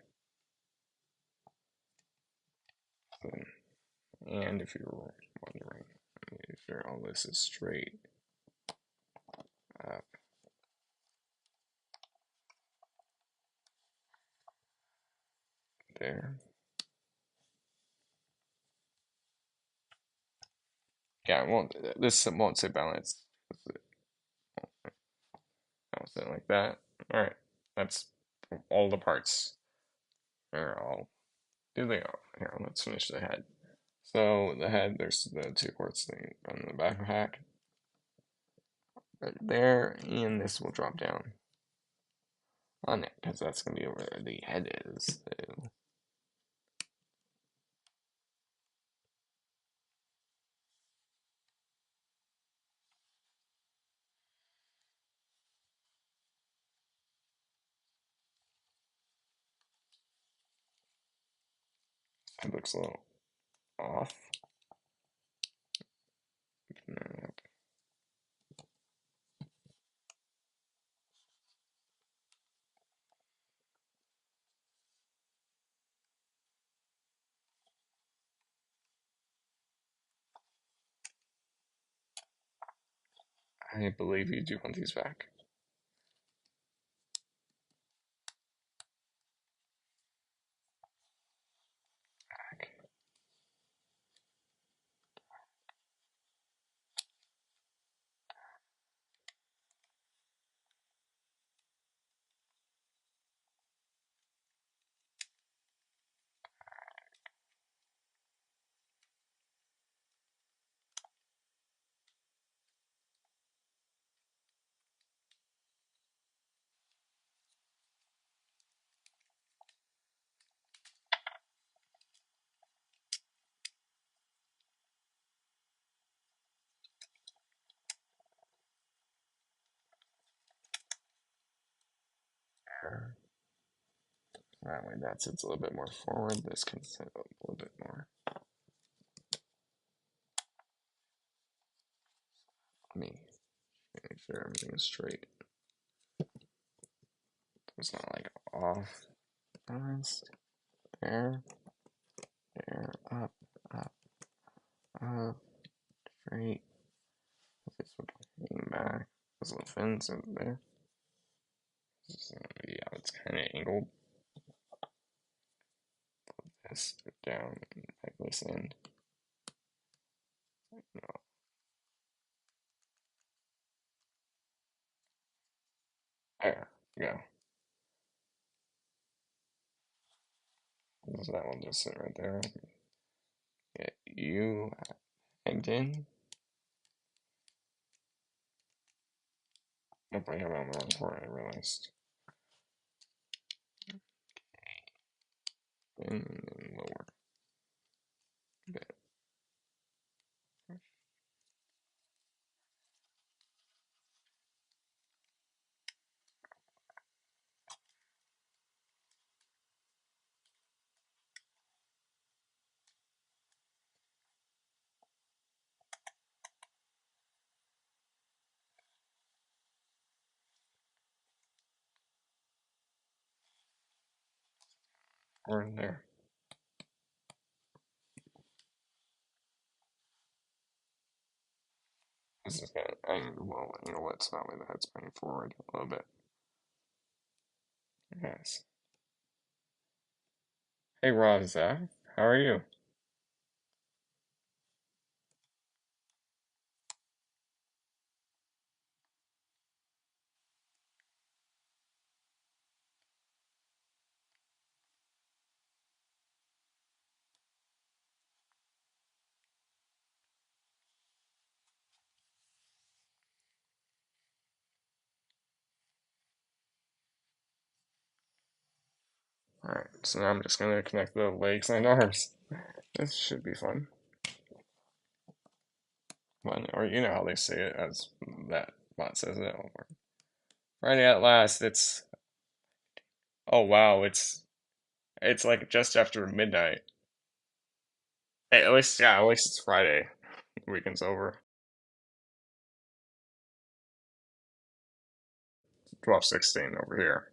And if you're wondering, make sure all this is straight up there. Yeah, it won't. This won't say balance. I'll say it like that. All right, that's all the parts. They're all. Do they go? Here, let's finish the head. So the head, there's the two ports thing on the backpack right there, and this will drop down on it because that's gonna be where the head is. So it looks a little off. I believe you do want these back. That way that sits a little bit more forward. This can sit a little bit more. Let me make sure everything is straight. It's not like off balanced. There, there, up, up, up, straight. This one hang back. Those little fins over there. Yeah, it's kind of angled. This down, like this end. No, there, go. So that one just sit right there. Get you egged in. Nope, I have it on the wrong part, I realized. And then lower. Bit. Or in there. This is gonna angle it so that way the head's pointing forward a little bit. Yes. Hey Raza, how are you? Alright, so now I'm just gonna connect the legs and arms. This should be fun. Well, or you know how they say it as that bot says it. Right at last, it's Oh wow, it's like just after midnight. Hey, at least yeah, at least it's Friday. The weekend's over. 12:16 over here.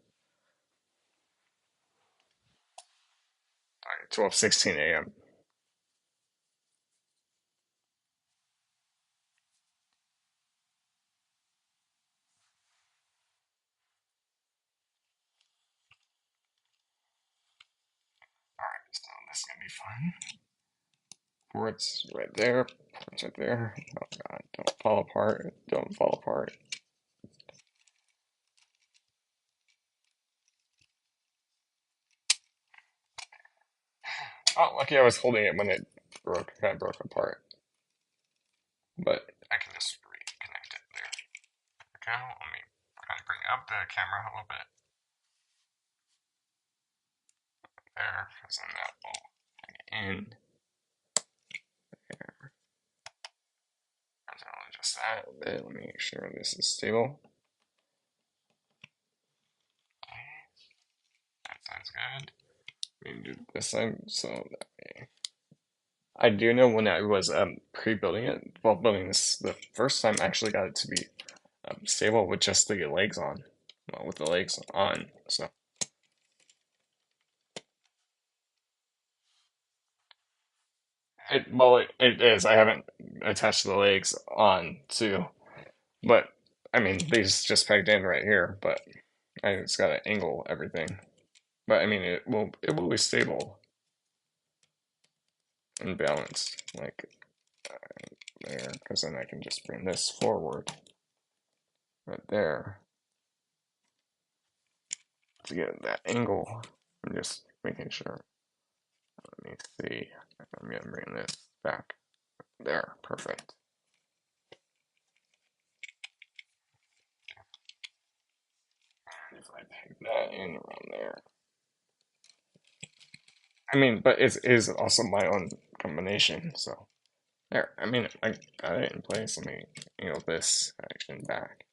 12:16 a.m. 'Alright, so this is gonna be fun. Ports right there, ports right there. Oh god, don't fall apart. Don't fall apart. Oh, lucky I was holding it when it kind of broke apart. But I can just reconnect it there. Okay, let me kind of bring up the camera a little bit there, because then that will hang in there. So I'll adjust that a bit. Let me make sure this is stable. Okay, that sounds good. We can do this side, so that way. I do know when I was pre-building it, well, building this the first time, I actually got it to be stable with just the legs on, well, with the legs on. So it is. I haven't attached the legs on too, but I mean these just pegged in right here. But I just gotta angle everything. But I mean it will be stable and balanced like there, because then I can just bring this forward right there to get that angle. I'm just making sure. Let me see. I'm gonna bring this back. There, perfect. And if I peg that in around there. I mean, but it is also my own combination, so there. I mean, I got it in place. Let me angle this action back.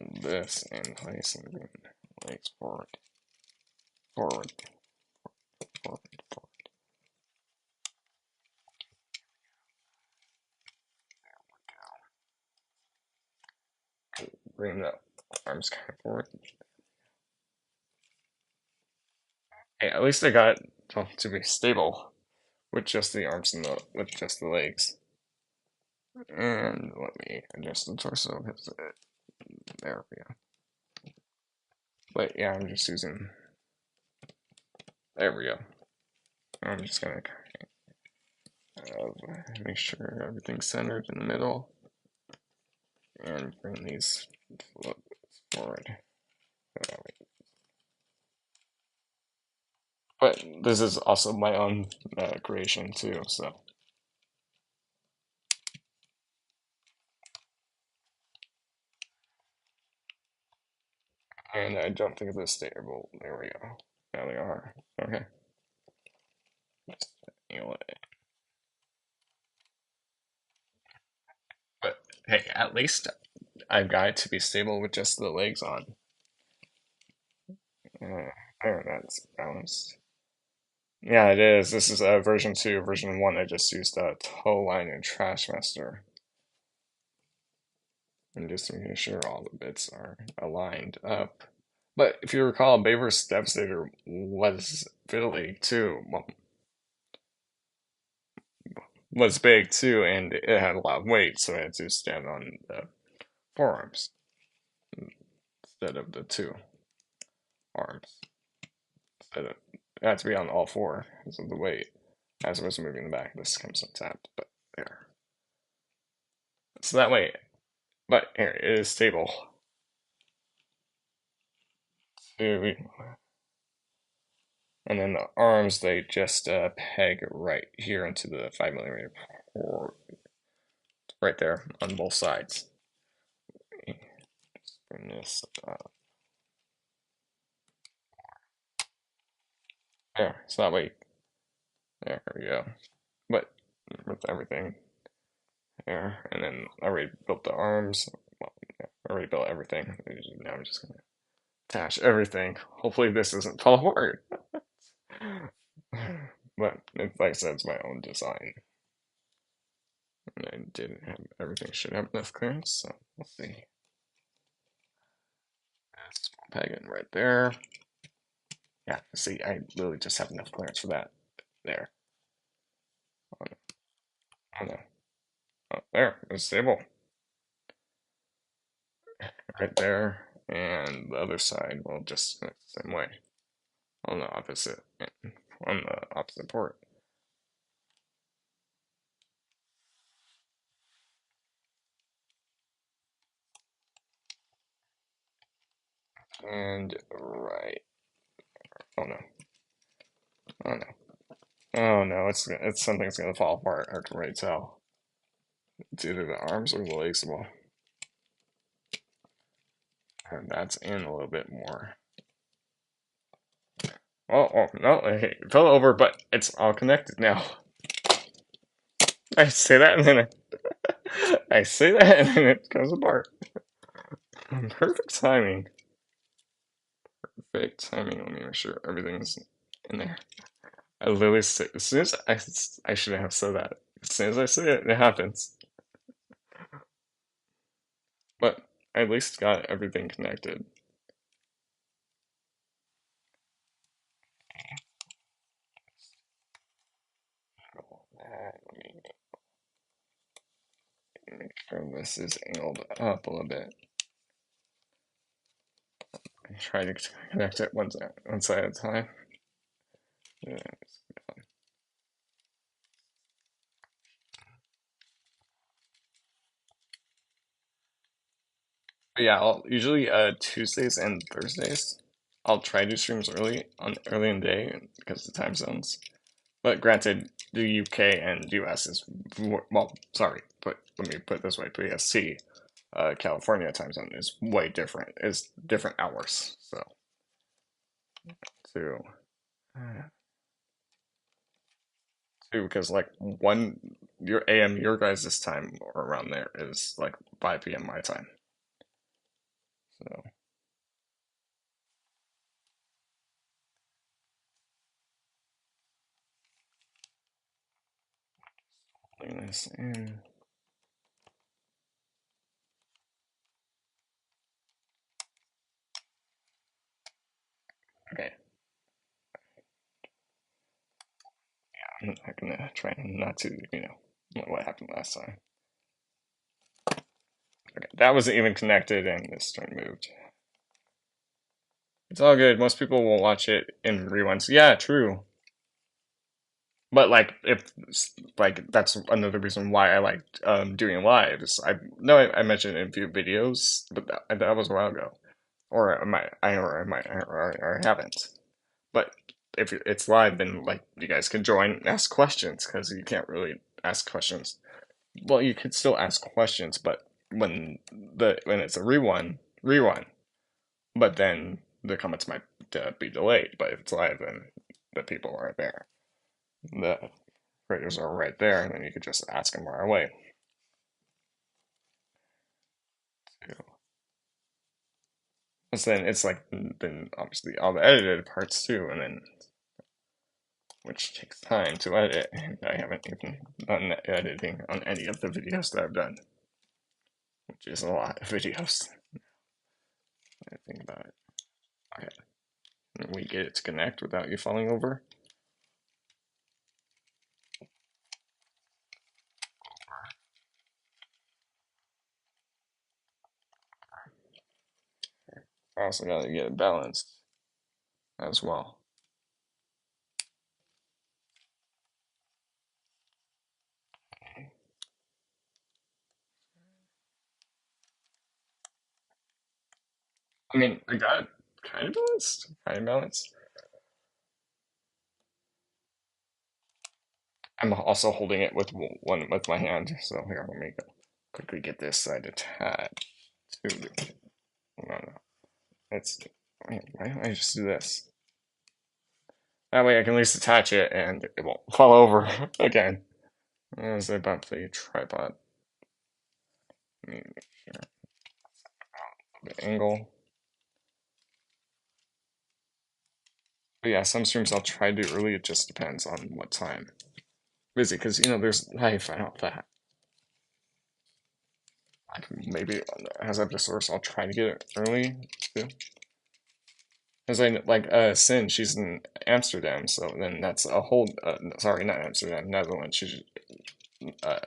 And this in place and bring legs forward, forward, forward, forward. Bring the arms kind of forward. Hey, at least I got it to be stable with just the arms and with just the legs. And let me adjust the torso because there we go. But yeah, I'm just using. There we go. I'm just gonna make sure everything's centered in the middle and bring these forward. But this is also my own creation too, so. And I don't think this stable. There we go. Now they are. Okay. Just angle it. But hey, at least I've got it to be stable with just the legs on. There, that's balanced. Yeah, it is. This is version 2. Version 1, I just used a tow line and trash master. And just making sure all the bits are aligned up. But if you recall, Baver's Devastator was fiddly too. Well, was big too, and it had a lot of weight, so I had to stand on the forearms instead of the two arms. Instead of, it had to be on all four because of the weight. As I was moving the back, this comes untapped, but there. So that way, but here, it is stable. And then the arms, they just peg right here into the 5mm port, right there on both sides. Just bring this there, so that way, there we go. But with everything there, and then I already built the arms. Well, yeah, I already built everything. Now I'm just gonna attach everything. Hopefully this doesn't fall apart. But like I said, it's my own design. And I didn't have everything should have enough clearance, so we'll see. Small peg in right there. Yeah, see, I literally just have enough clearance for that. There. Oh no. Oh no. Oh, there. It's stable. Right there. And the other side will just connect the same way. On the opposite. On the opposite port. And right. Oh no. Oh no. Oh no, it's something's gonna fall apart. I can already tell. It's either the arms or the legs. Well, and that's in a little bit more. Oh no, it fell over, but it's all connected now. I say that and then I say that and then it comes apart. Perfect timing. Perfect timing. Let me make sure everything's in there. I literally say, as soon as I shouldn't have said that. As soon as I say it, it happens. But I at least got everything connected. Let me make sure this is angled up a little bit. I try to connect it one side at a time. Yeah, yeah, I'll usually Tuesdays and Thursdays. I'll try to do streams early in the day because of the time zones. But granted, the UK and US is well, sorry, but let me put it this way: PST, California time zone is way different. It's different hours. So too, too because like your AM your guys' time or around there is like 5 p.m. my time. So putting this in. Okay. I'm not gonna try not to, what happened last time. Okay, that wasn't even connected and this string moved. It's all good. Most people will watch it in rewinds. Yeah, true. But like, if like that's another reason why I like doing lives. I know I mentioned it in a few videos, but that was a while ago, or I haven't. But if it's live, then like you guys can join and ask questions because you can't really ask questions. Well, you could still ask questions, but when it's a rerun, but then the comments might be delayed. But if it's live, then the people are there. The creators are right there, and then you could just ask them right away. So then it's like then obviously all the edited parts too, and then which takes time to edit. And I haven't even done editing on any of the videos that I've done, which is a lot of videos. I think about it. Okay, and we get it to connect without you falling over. I also gotta get it balanced as well. I mean, I got it kind of balanced, kind of balanced. I'm also holding it with one with my hand, so here, let me quickly get this side attached to the. No, no, it's. Why don't I just do this? That way I can at least attach it and it won't fall over again. As I bump the tripod. Let me make sure the angle. But yeah, some streams I'll try to do early. It just depends on what time. Busy, because you know there's life. I don't that. Like maybe as of the source, I'll try to get it early too. Because I like Sin, she's in Amsterdam, so then that's a whole. Sorry, not Amsterdam, Netherlands. Uh,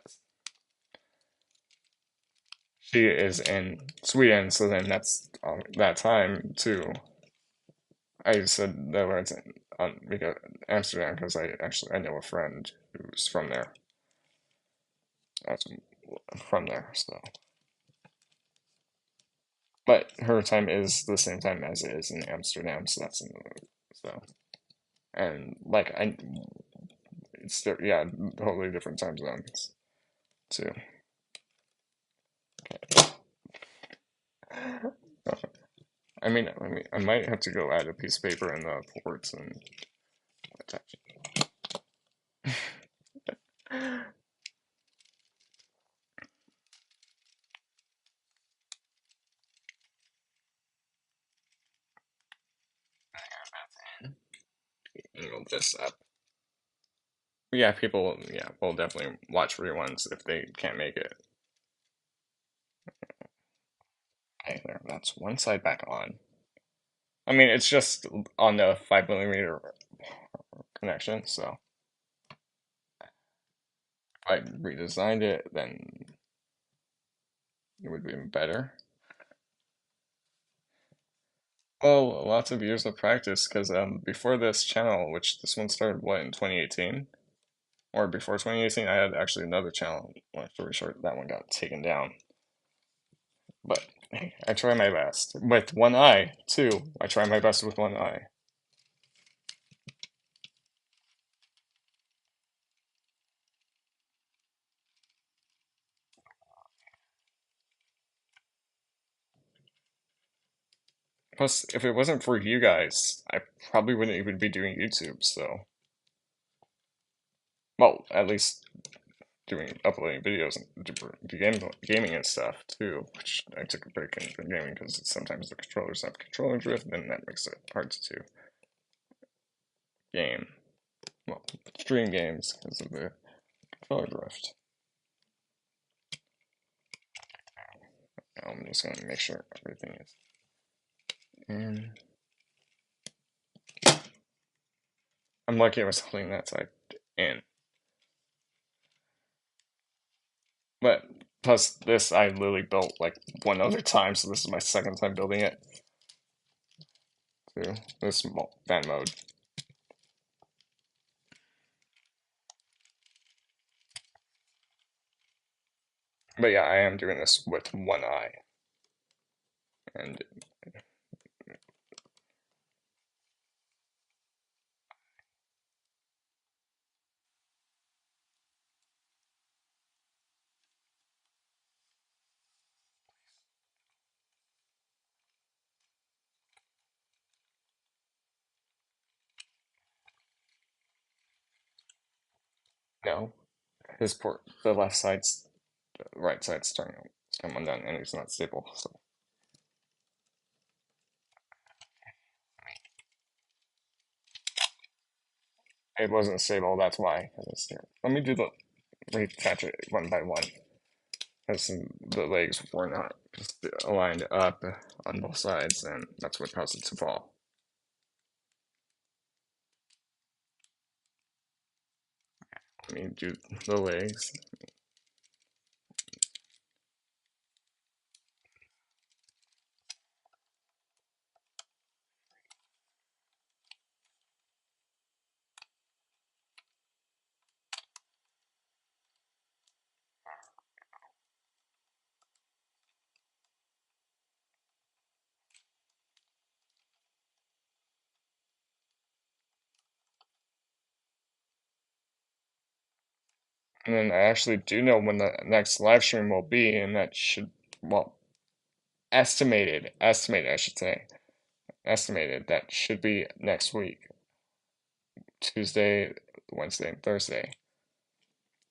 she is in Sweden, so then that's that time too. I said Netherlands because Amsterdam because I know a friend who's from there. That's from there, so. But her time is the same time as it is in Amsterdam, so that's in so. And like it's yeah, totally different time zones too. I might have to go add a piece of paper in the ports and attach it. Angle this up. Yeah, people, yeah, will definitely watch reruns if they can't make it. Okay, there, that's one side back on. I mean, it's just on the 5 millimeter connection, so if I redesigned it, then it would be better. Well, lots of years of practice, because before this channel, which this one started, what, in 2018? Or before 2018, I had actually another channel. Long story short, that one got taken down. But hey, I try my best. With one eye, too. I try my best with one eye. Plus, if it wasn't for you guys, I probably wouldn't even be doing YouTube, so. Well, at least doing uploading videos and gaming and stuff too, which I took a break in from gaming because sometimes the controllers have controller drift, and that makes it hard to game. Well, stream games because of the controller drift. Now I'm just gonna make sure everything is in. I'm lucky I was holding that side in. But plus this I literally built like one other time, so this is my second time building it. Too. This fan mode. But yeah, I am doing this with one eye. And no, his port, the left side's, the right side's turning, it's coming down, and it's not stable. So it wasn't stable. That's why. Let me do the reattach it one by one, because the legs were not just aligned up on both sides, and that's what caused it to fall. Let me do the legs. And then I actually do know when the next live stream will be, and that should, well, estimated, I should say, estimated, that should be next week, Tuesday, Wednesday, and Thursday,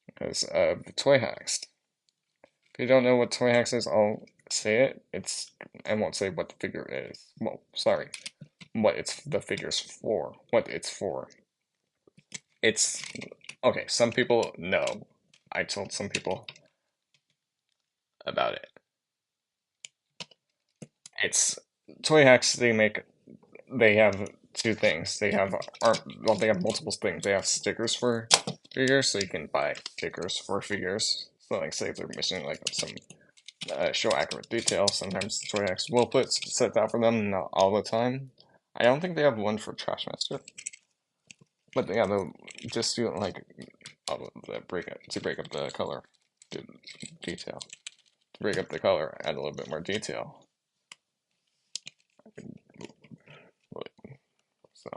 because of the toy hacks. If you don't know what toy hacks is, I'll say it. I won't say what the figure is. Well, sorry. what it's the figure's for, what it's for. It's okay, some people know. I told some people about it. It's toy hacks, they have two things. They have art well they have multiple things. They have stickers for figures, so you can buy stickers for figures. So like say if they're missing like some show accurate detail, sometimes toy hacks will put set out for them, not all the time. I don't think they have one for Trash Master. But yeah, they'll just do like all of the break up the color detail. To break up the color, add a little bit more detail. So,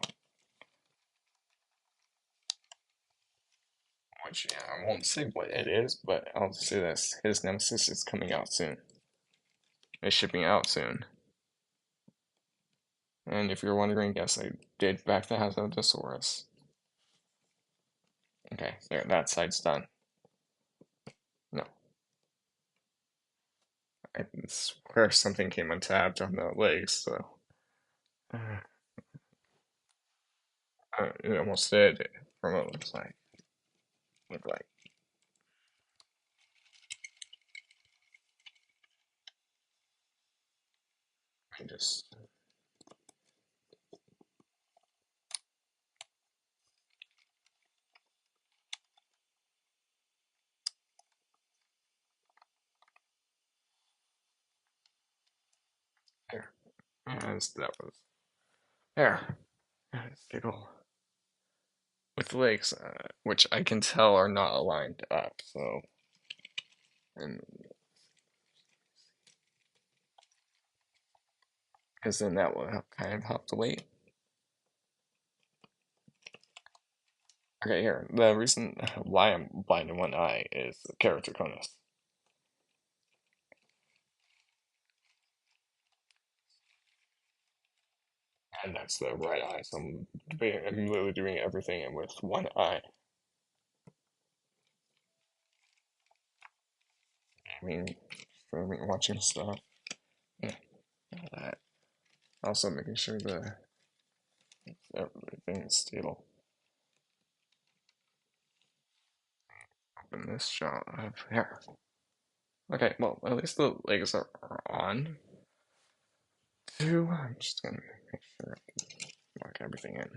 which yeah, I won't say what it is, but I'll say this: his Nemesis is coming out soon. It's shipping out soon. And if you're wondering, yes, I did back the Hazodosaurus. Okay, there, that side's done. No, I swear something came untabbed on the legs, so it almost did from what it looks like. Look like. I just there. As that was there. Giggle with legs, which I can tell are not aligned up. So, and because then that will help, kind of help the weight. Okay, here the reason why I'm blind in one eye is the character conus, and that's the right eye. So I'm literally doing everything with one eye. I mean, for me watching stuff, yeah, all that. Also making sure the everything is stable. Open this shot up here. Okay, well, at least the legs are on. Two, I'm just gonna make sure I can mark everything in.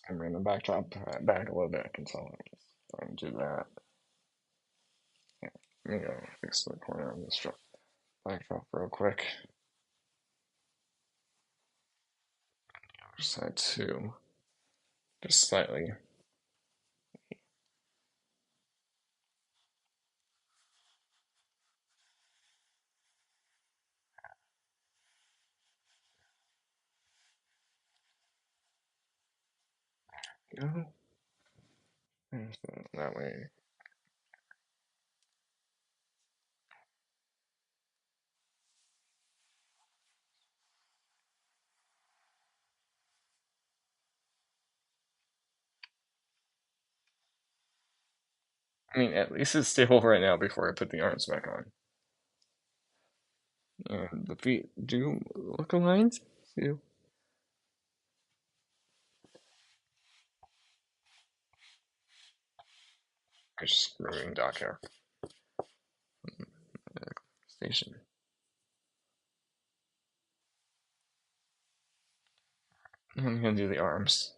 I'm bring the backdrop back a little bit. I can tell I'm just trying to do that. Yeah, let me go fix the corner of this backdrop real quick. Other side too, just slightly. Go. So that way. I mean, at least it's stable right now before I put the arms back on. And the feet do look aligned. See? I'm just screwing dock here. Station. I'm gonna do the arms.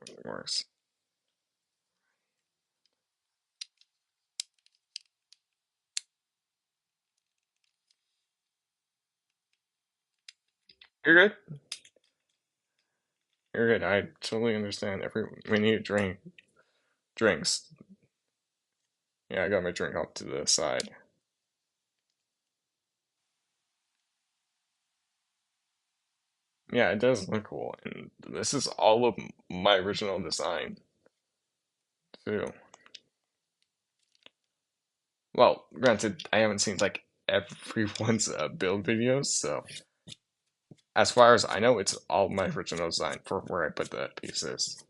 It works. You're good. You're good. I totally understand. We need drinks. Yeah, I got my drink off to the side. Yeah, it does look cool, and this is all of my original design too. Well, granted, I haven't seen like everyone's build videos, so as far as I know, it's all my original design for where I put the pieces.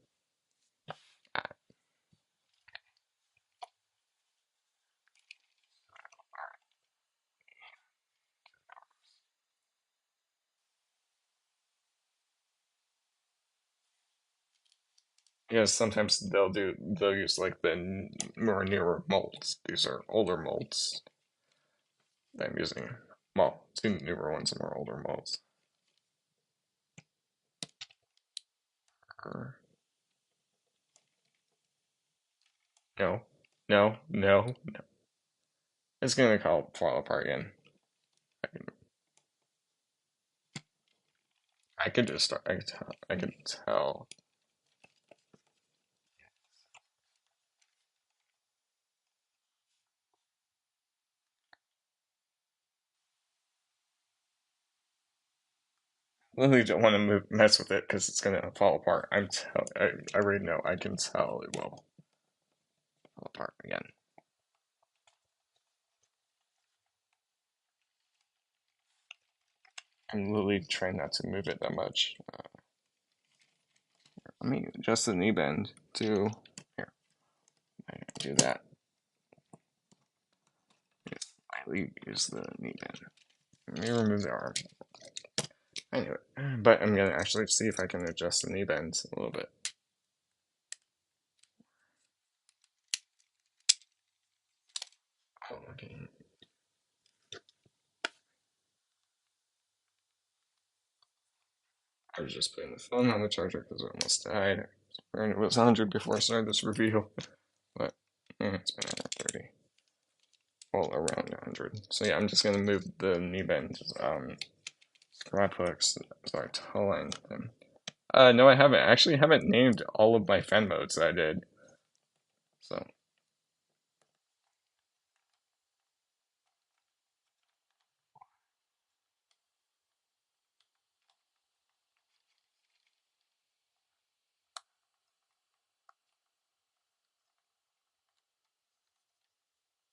Because sometimes they'll use like the more newer molds. These are older molds that I'm using. Well, two newer ones and more older molds. No, no. It's gonna fall apart again. I can, I could just start. I could tell. Literally don't want to mess with it because it's gonna fall apart. I already know. I can tell it will fall apart again. I'm literally trying not to move it that much. Let me adjust the knee bend to here. I do that. I use the knee bend. Let me remove the arm. I knew it, but I'm gonna actually see if I can adjust the knee bends a little bit. Oh, okay. I was just putting the phone on the charger because it almost died. And it was 100 before I started this review, but it's been at 30. Well, around 100. So yeah, I'm just gonna move the knee bend, scrap hooks, sorry, toe line them. No, I haven't. I actually haven't named all of my fan modes that I did. So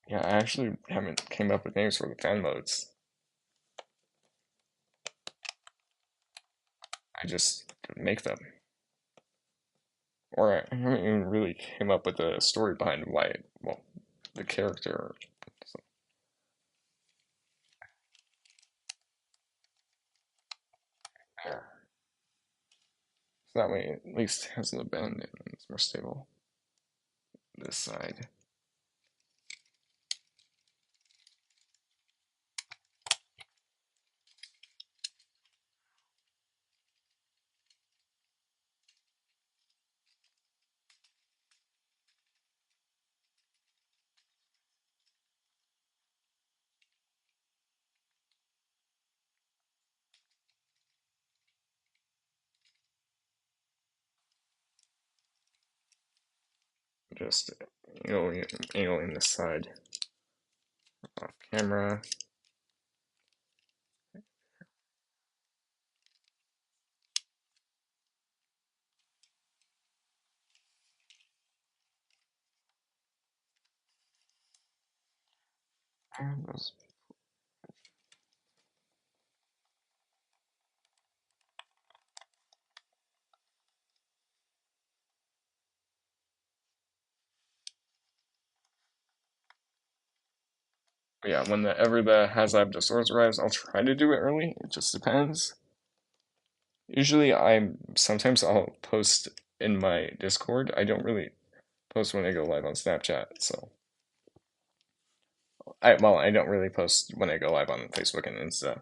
yeah, I actually haven't came up with names for the fan modes. I just make them. Or I haven't even really came up with a story behind why, well, the character. So, there. So that way it at least has no bend and it's more stable. This side. Just angling this side off camera. And those. Yeah, whenever the Hazab the Swords arrives, I'll try to do it early. It just depends. Usually, sometimes I'll post in my Discord. I don't really post when I go live on Snapchat, so I don't really post when I go live on Facebook and Insta.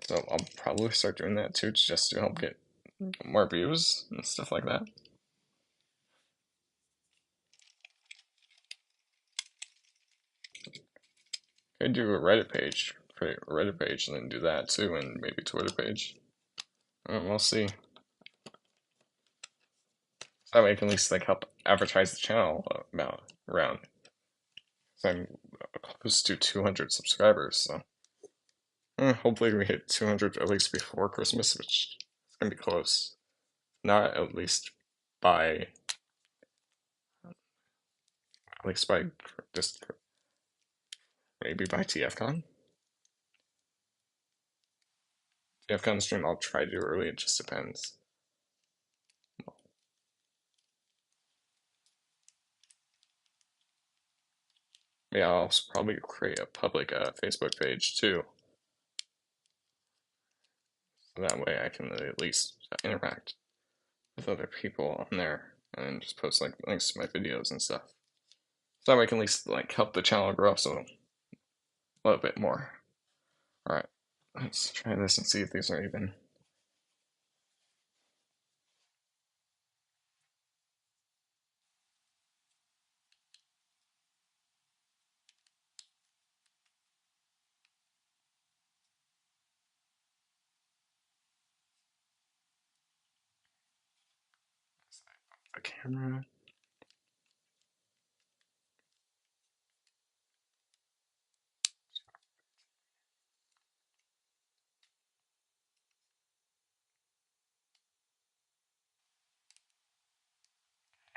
So I'll probably start doing that too, just to help get more views and stuff like that. Could do a Reddit page, create a Reddit page, and then do that too, and maybe Twitter page. We'll see. That way I can at least like help advertise the channel about around. So I'm close to 200 subscribers, so hopefully we hit 200 at least before Christmas, which is gonna be close. Not at least by just maybe by TFCon. TFCon stream I'll try to do early, it just depends. Yeah, I'll probably create a public Facebook page too. So that way I can at least interact with other people on there and just post like links to my videos and stuff. So that way I can at least like help the channel grow so a little bit more. Alright, let's try this and see if these are even. The camera.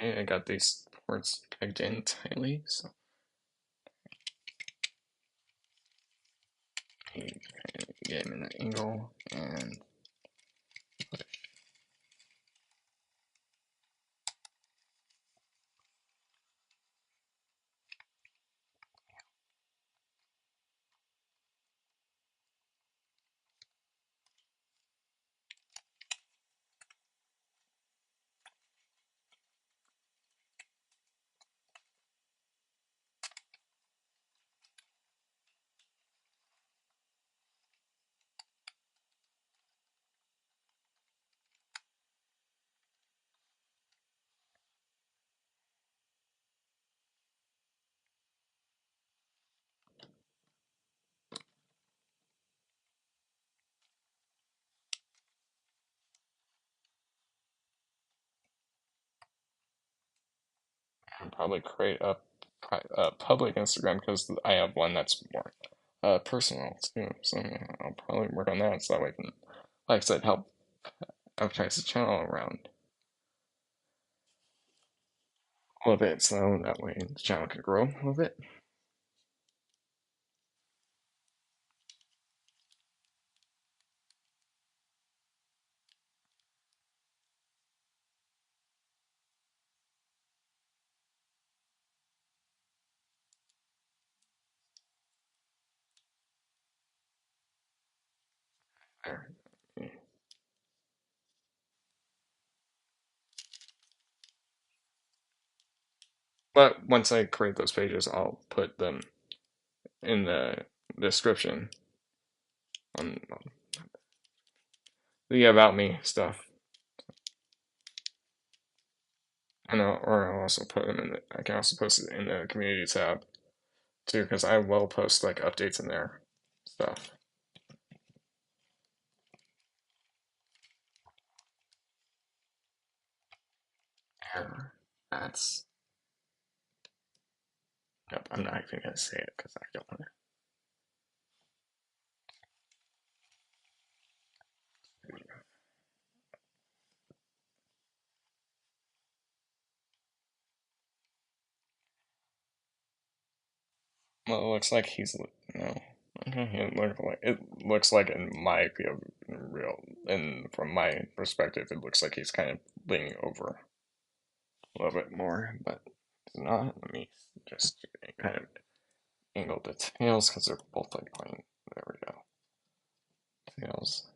Okay, I got these ports pegged in tightly, so get them in that angle and probably create a public Instagram because I have one that's more personal too. So yeah, I'll probably work on that so that way I can, like I said, help advertise the channel around a little bit so that way the channel can grow a little bit. There. But once I create those pages, I'll put them in the description on the about me stuff. And I'll also put them in the, I can also post it in the community tab too, because I will post like updates in there stuff. Error. That's. Nope, I'm not even gonna say it because I don't want to. Well, it looks like he's no. Okay, it looks like in my real and from my perspective, it looks like he's kind of leaning over a little bit more, but it's not. Let me just kind of angle the tails because they're both like pointing. There we go. Tails.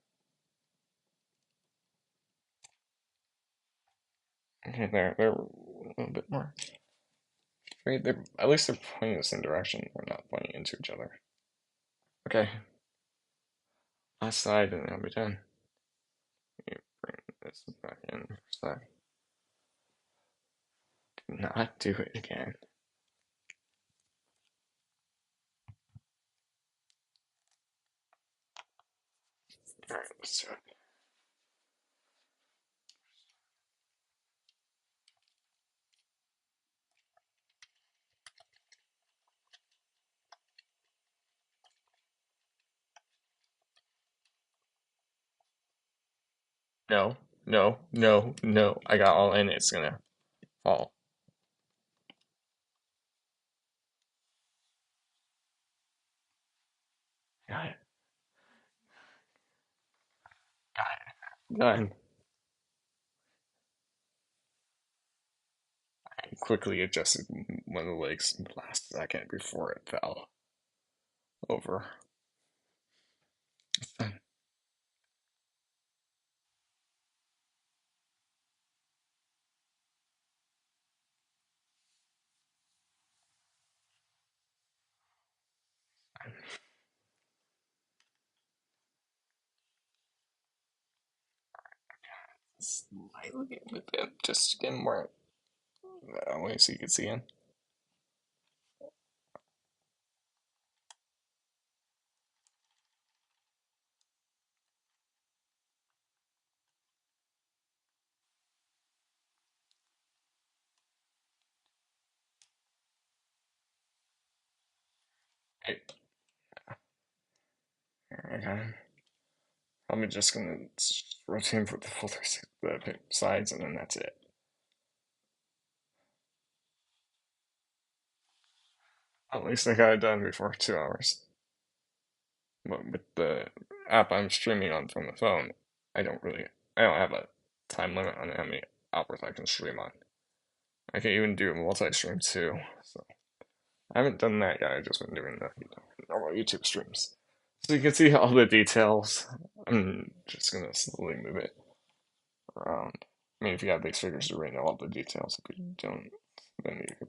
Okay, they're a little bit more straight. They're at least they're pointing the same direction. They're not pointing into each other. Okay, last side, and then I'll be done. Let me bring this back in for a sec. Do not do it again. Alright, let's do it. No, no, no, no. I got all in. It's gonna fall. done. I quickly adjusted one of the legs in the last second before it fell over. Slightly a bit, just getting more that way so you can see in. Hey, I got him. I'm just gonna rotate him for the full the sides, and then that's it. At least I got it done before 2 hours. But with the app I'm streaming on from the phone, I don't have a time limit on how many hours I can stream on. I can even do a multi-stream too. So I haven't done that yet. I've just been doing the normal YouTube streams. So you can see all the details. I'm just gonna slowly move it around. I mean, if you have these figures, you already know all the details. If you don't, then you could.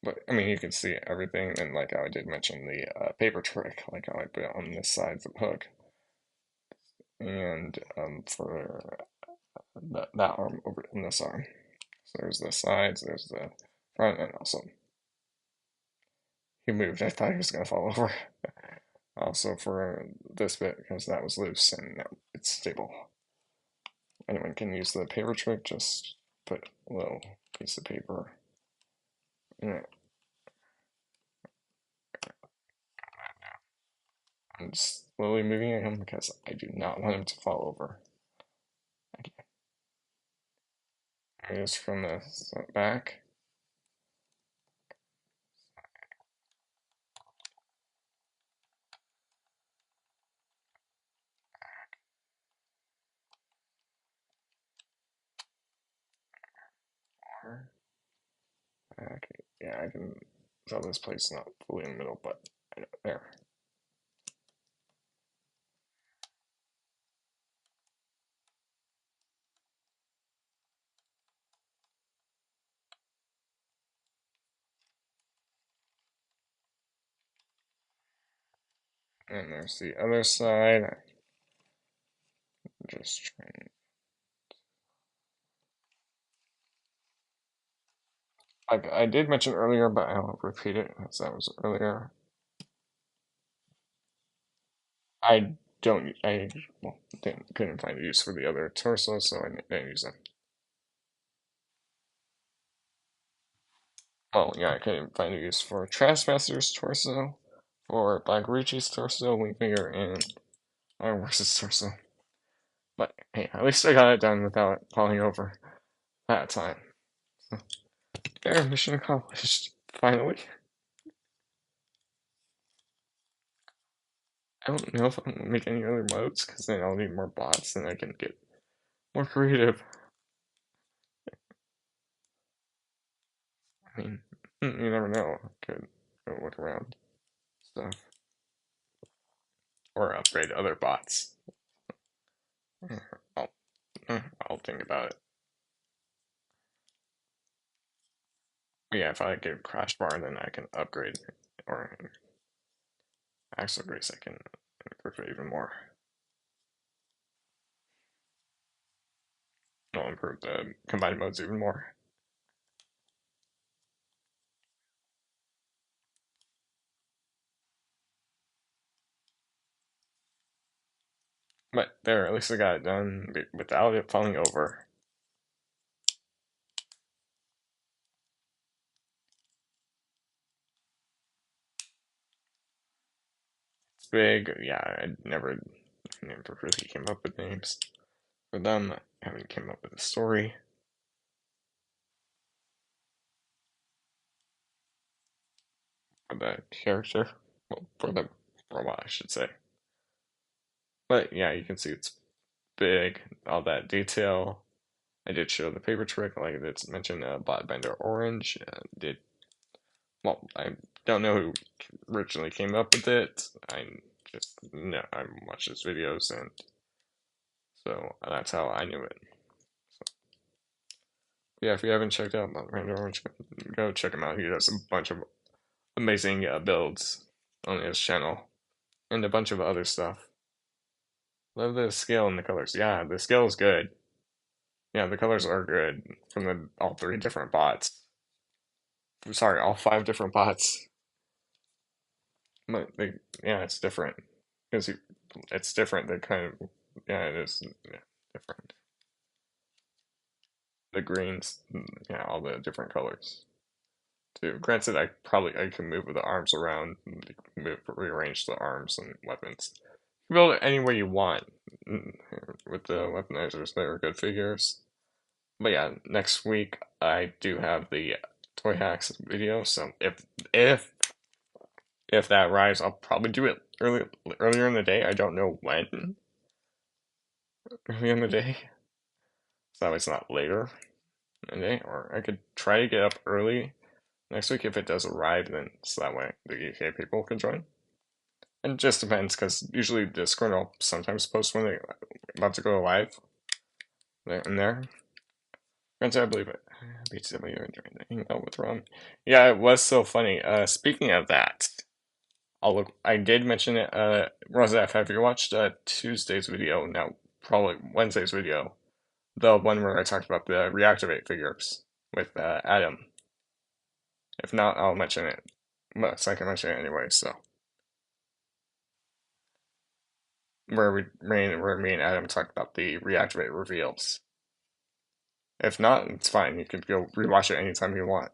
But I mean, you can see everything, and like how I did mention the paper trick, like how I put it on this side of the hook, and for that arm over in this arm. So there's the sides, there's the front, and also he moved. I thought he was gonna fall over. Also for this bit because that was loose and now it's stable. Anyone can use the paper trick. Just put a little piece of paper in it. I'm slowly moving him because I do not want him to fall over. Just from the back. Okay, yeah, I can tell this plate's not fully in the middle, but there. And there's the other side. I'm just trying. I did mention earlier, but I won't repeat it as that was earlier. I don't. I well, couldn't find a use for the other torso, so I didn't use them. Oh yeah, I couldn't find a use for Trashmaster's torso, for Black Richie's torso, Wingfinger, and Ironworks' torso. But hey, at least I got it done without it falling over that time. So, there, mission accomplished. Finally. I don't know if I'm gonna make any other modes, because then I'll need more bots, and I can get more creative. I mean, you never know. I could go look around stuff. Or upgrade other bots. I'll, I'll think about it. But yeah, if I get a crash bar, then I can upgrade or Axle Grace, I can improve it even more. I'll improve the combined modes even more. But there, at least I got it done without it falling over. It's big. Yeah, I never really came up with names for them. I haven't came up with a story. For the character. Well, for the robot, I should say. But yeah, you can see it's big, all that detail. I did show the paper trick, like I did mention Bot Bender Orange. Well, I don't know who originally came up with it. I watched his videos, and so that's how I knew it. Yeah, if you haven't checked out Bot Bender Orange, go check him out. He does a bunch of amazing builds on his channel and a bunch of other stuff. Love the scale and the colors. Yeah, the scale is good. Yeah, the colors are good from all three different bots. Sorry, all five different bots. But yeah, it's different because it's different. They kind of yeah, it is different. The greens, yeah, all the different colors too. Granted, I can move the arms around, rearrange the arms and weapons. You can build it any way you want with the weaponizers. They're good figures. But yeah, next week I do have the toy hacks video. So if that arrives, I'll probably do it earlier in the day. I don't know when early in the day, so it's not later in the day. Or I could try to get up early next week if it does arrive. Then so that way the UK people can join. And it just depends because usually Discord will sometimes post when they're about to go live. There and there. Granted, I believe it. BTW during the hangout with Rom. Yeah, it was so funny. Speaking of that. I did mention it. Rosef, have you watched Tuesday's video? No, probably Wednesday's video. The one where I talked about the reactivate figures with Adam. If not, I'll mention it. But I can mention it anyway. So where me and Adam talked about the reactivate reveals. If not, it's fine. You can go rewatch it anytime you want.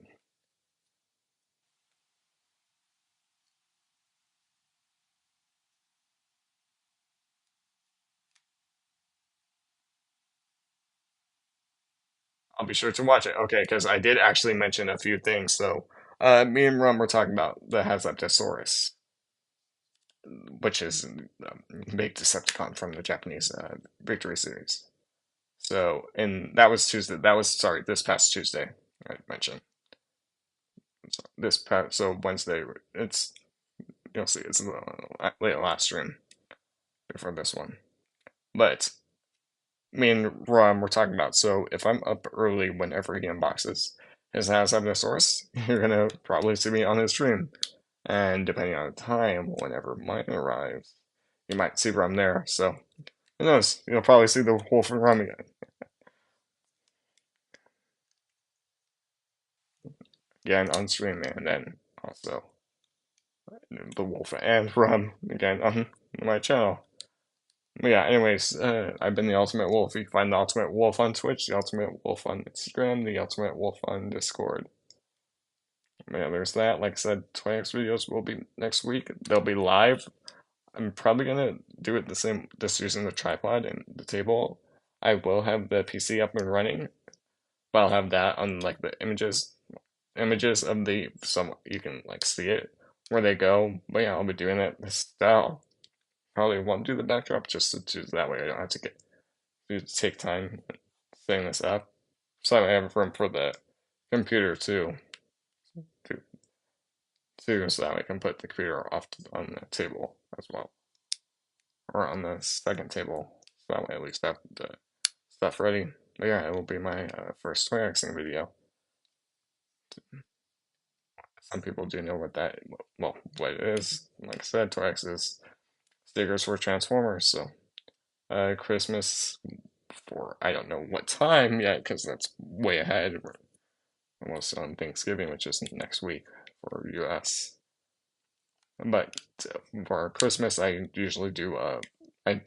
I'll be sure to watch it. Okay, because I did actually mention a few things. So, me and Rum were talking about the Hazaptosaurus, which is big Decepticon from the Japanese Victory series. So, and that was Tuesday. That was sorry, this past Tuesday. I mentioned so Wednesday. It's you'll see. It's late last stream before this one. But me and Ron were talking about. So if I'm up early whenever he unboxes his Hazaptosaurus, you're gonna probably see me on his stream. And depending on the time, whenever mine arrives, you might see Rum there. So who knows? You'll probably see the wolf and Rum again. Again on stream, and then also the wolf and Rum again on my channel. But yeah, anyways, I've been the Ultimate Wolf. You can find the Ultimate Wolf on Twitch, the Ultimate Wolf on Instagram, the Ultimate Wolf on Discord. But yeah, there's that. Like I said, 20x videos will be next week. They'll be live. I'm probably gonna do it the same, just using the tripod and the table. I will have the PC up and running, but I'll have that on like the images of the some you can like see it where they go. But yeah, I'll be doing it this style. Probably won't do the backdrop just to do that way I don't have to take time setting this up. So I have room for the computer too, to, so that I can put the computer off on the table as well, or on the second table. So that way at least I have the stuff ready. But yeah, it will be my first toy unboxing video. Some people do know what what it is. Like I said, toy is stickers for Transformers. So Christmas for I don't know what time yet because that's way ahead. We're almost on Thanksgiving, which is next week for US. But for Christmas, I usually do. I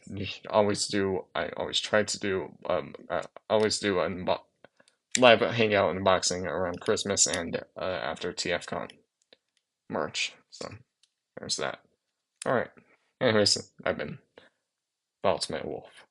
always try to do. Always do a live hangout unboxing around Christmas and after TFCon March. So there's that. All right. Anyways, I've been the Ultimate Wolf.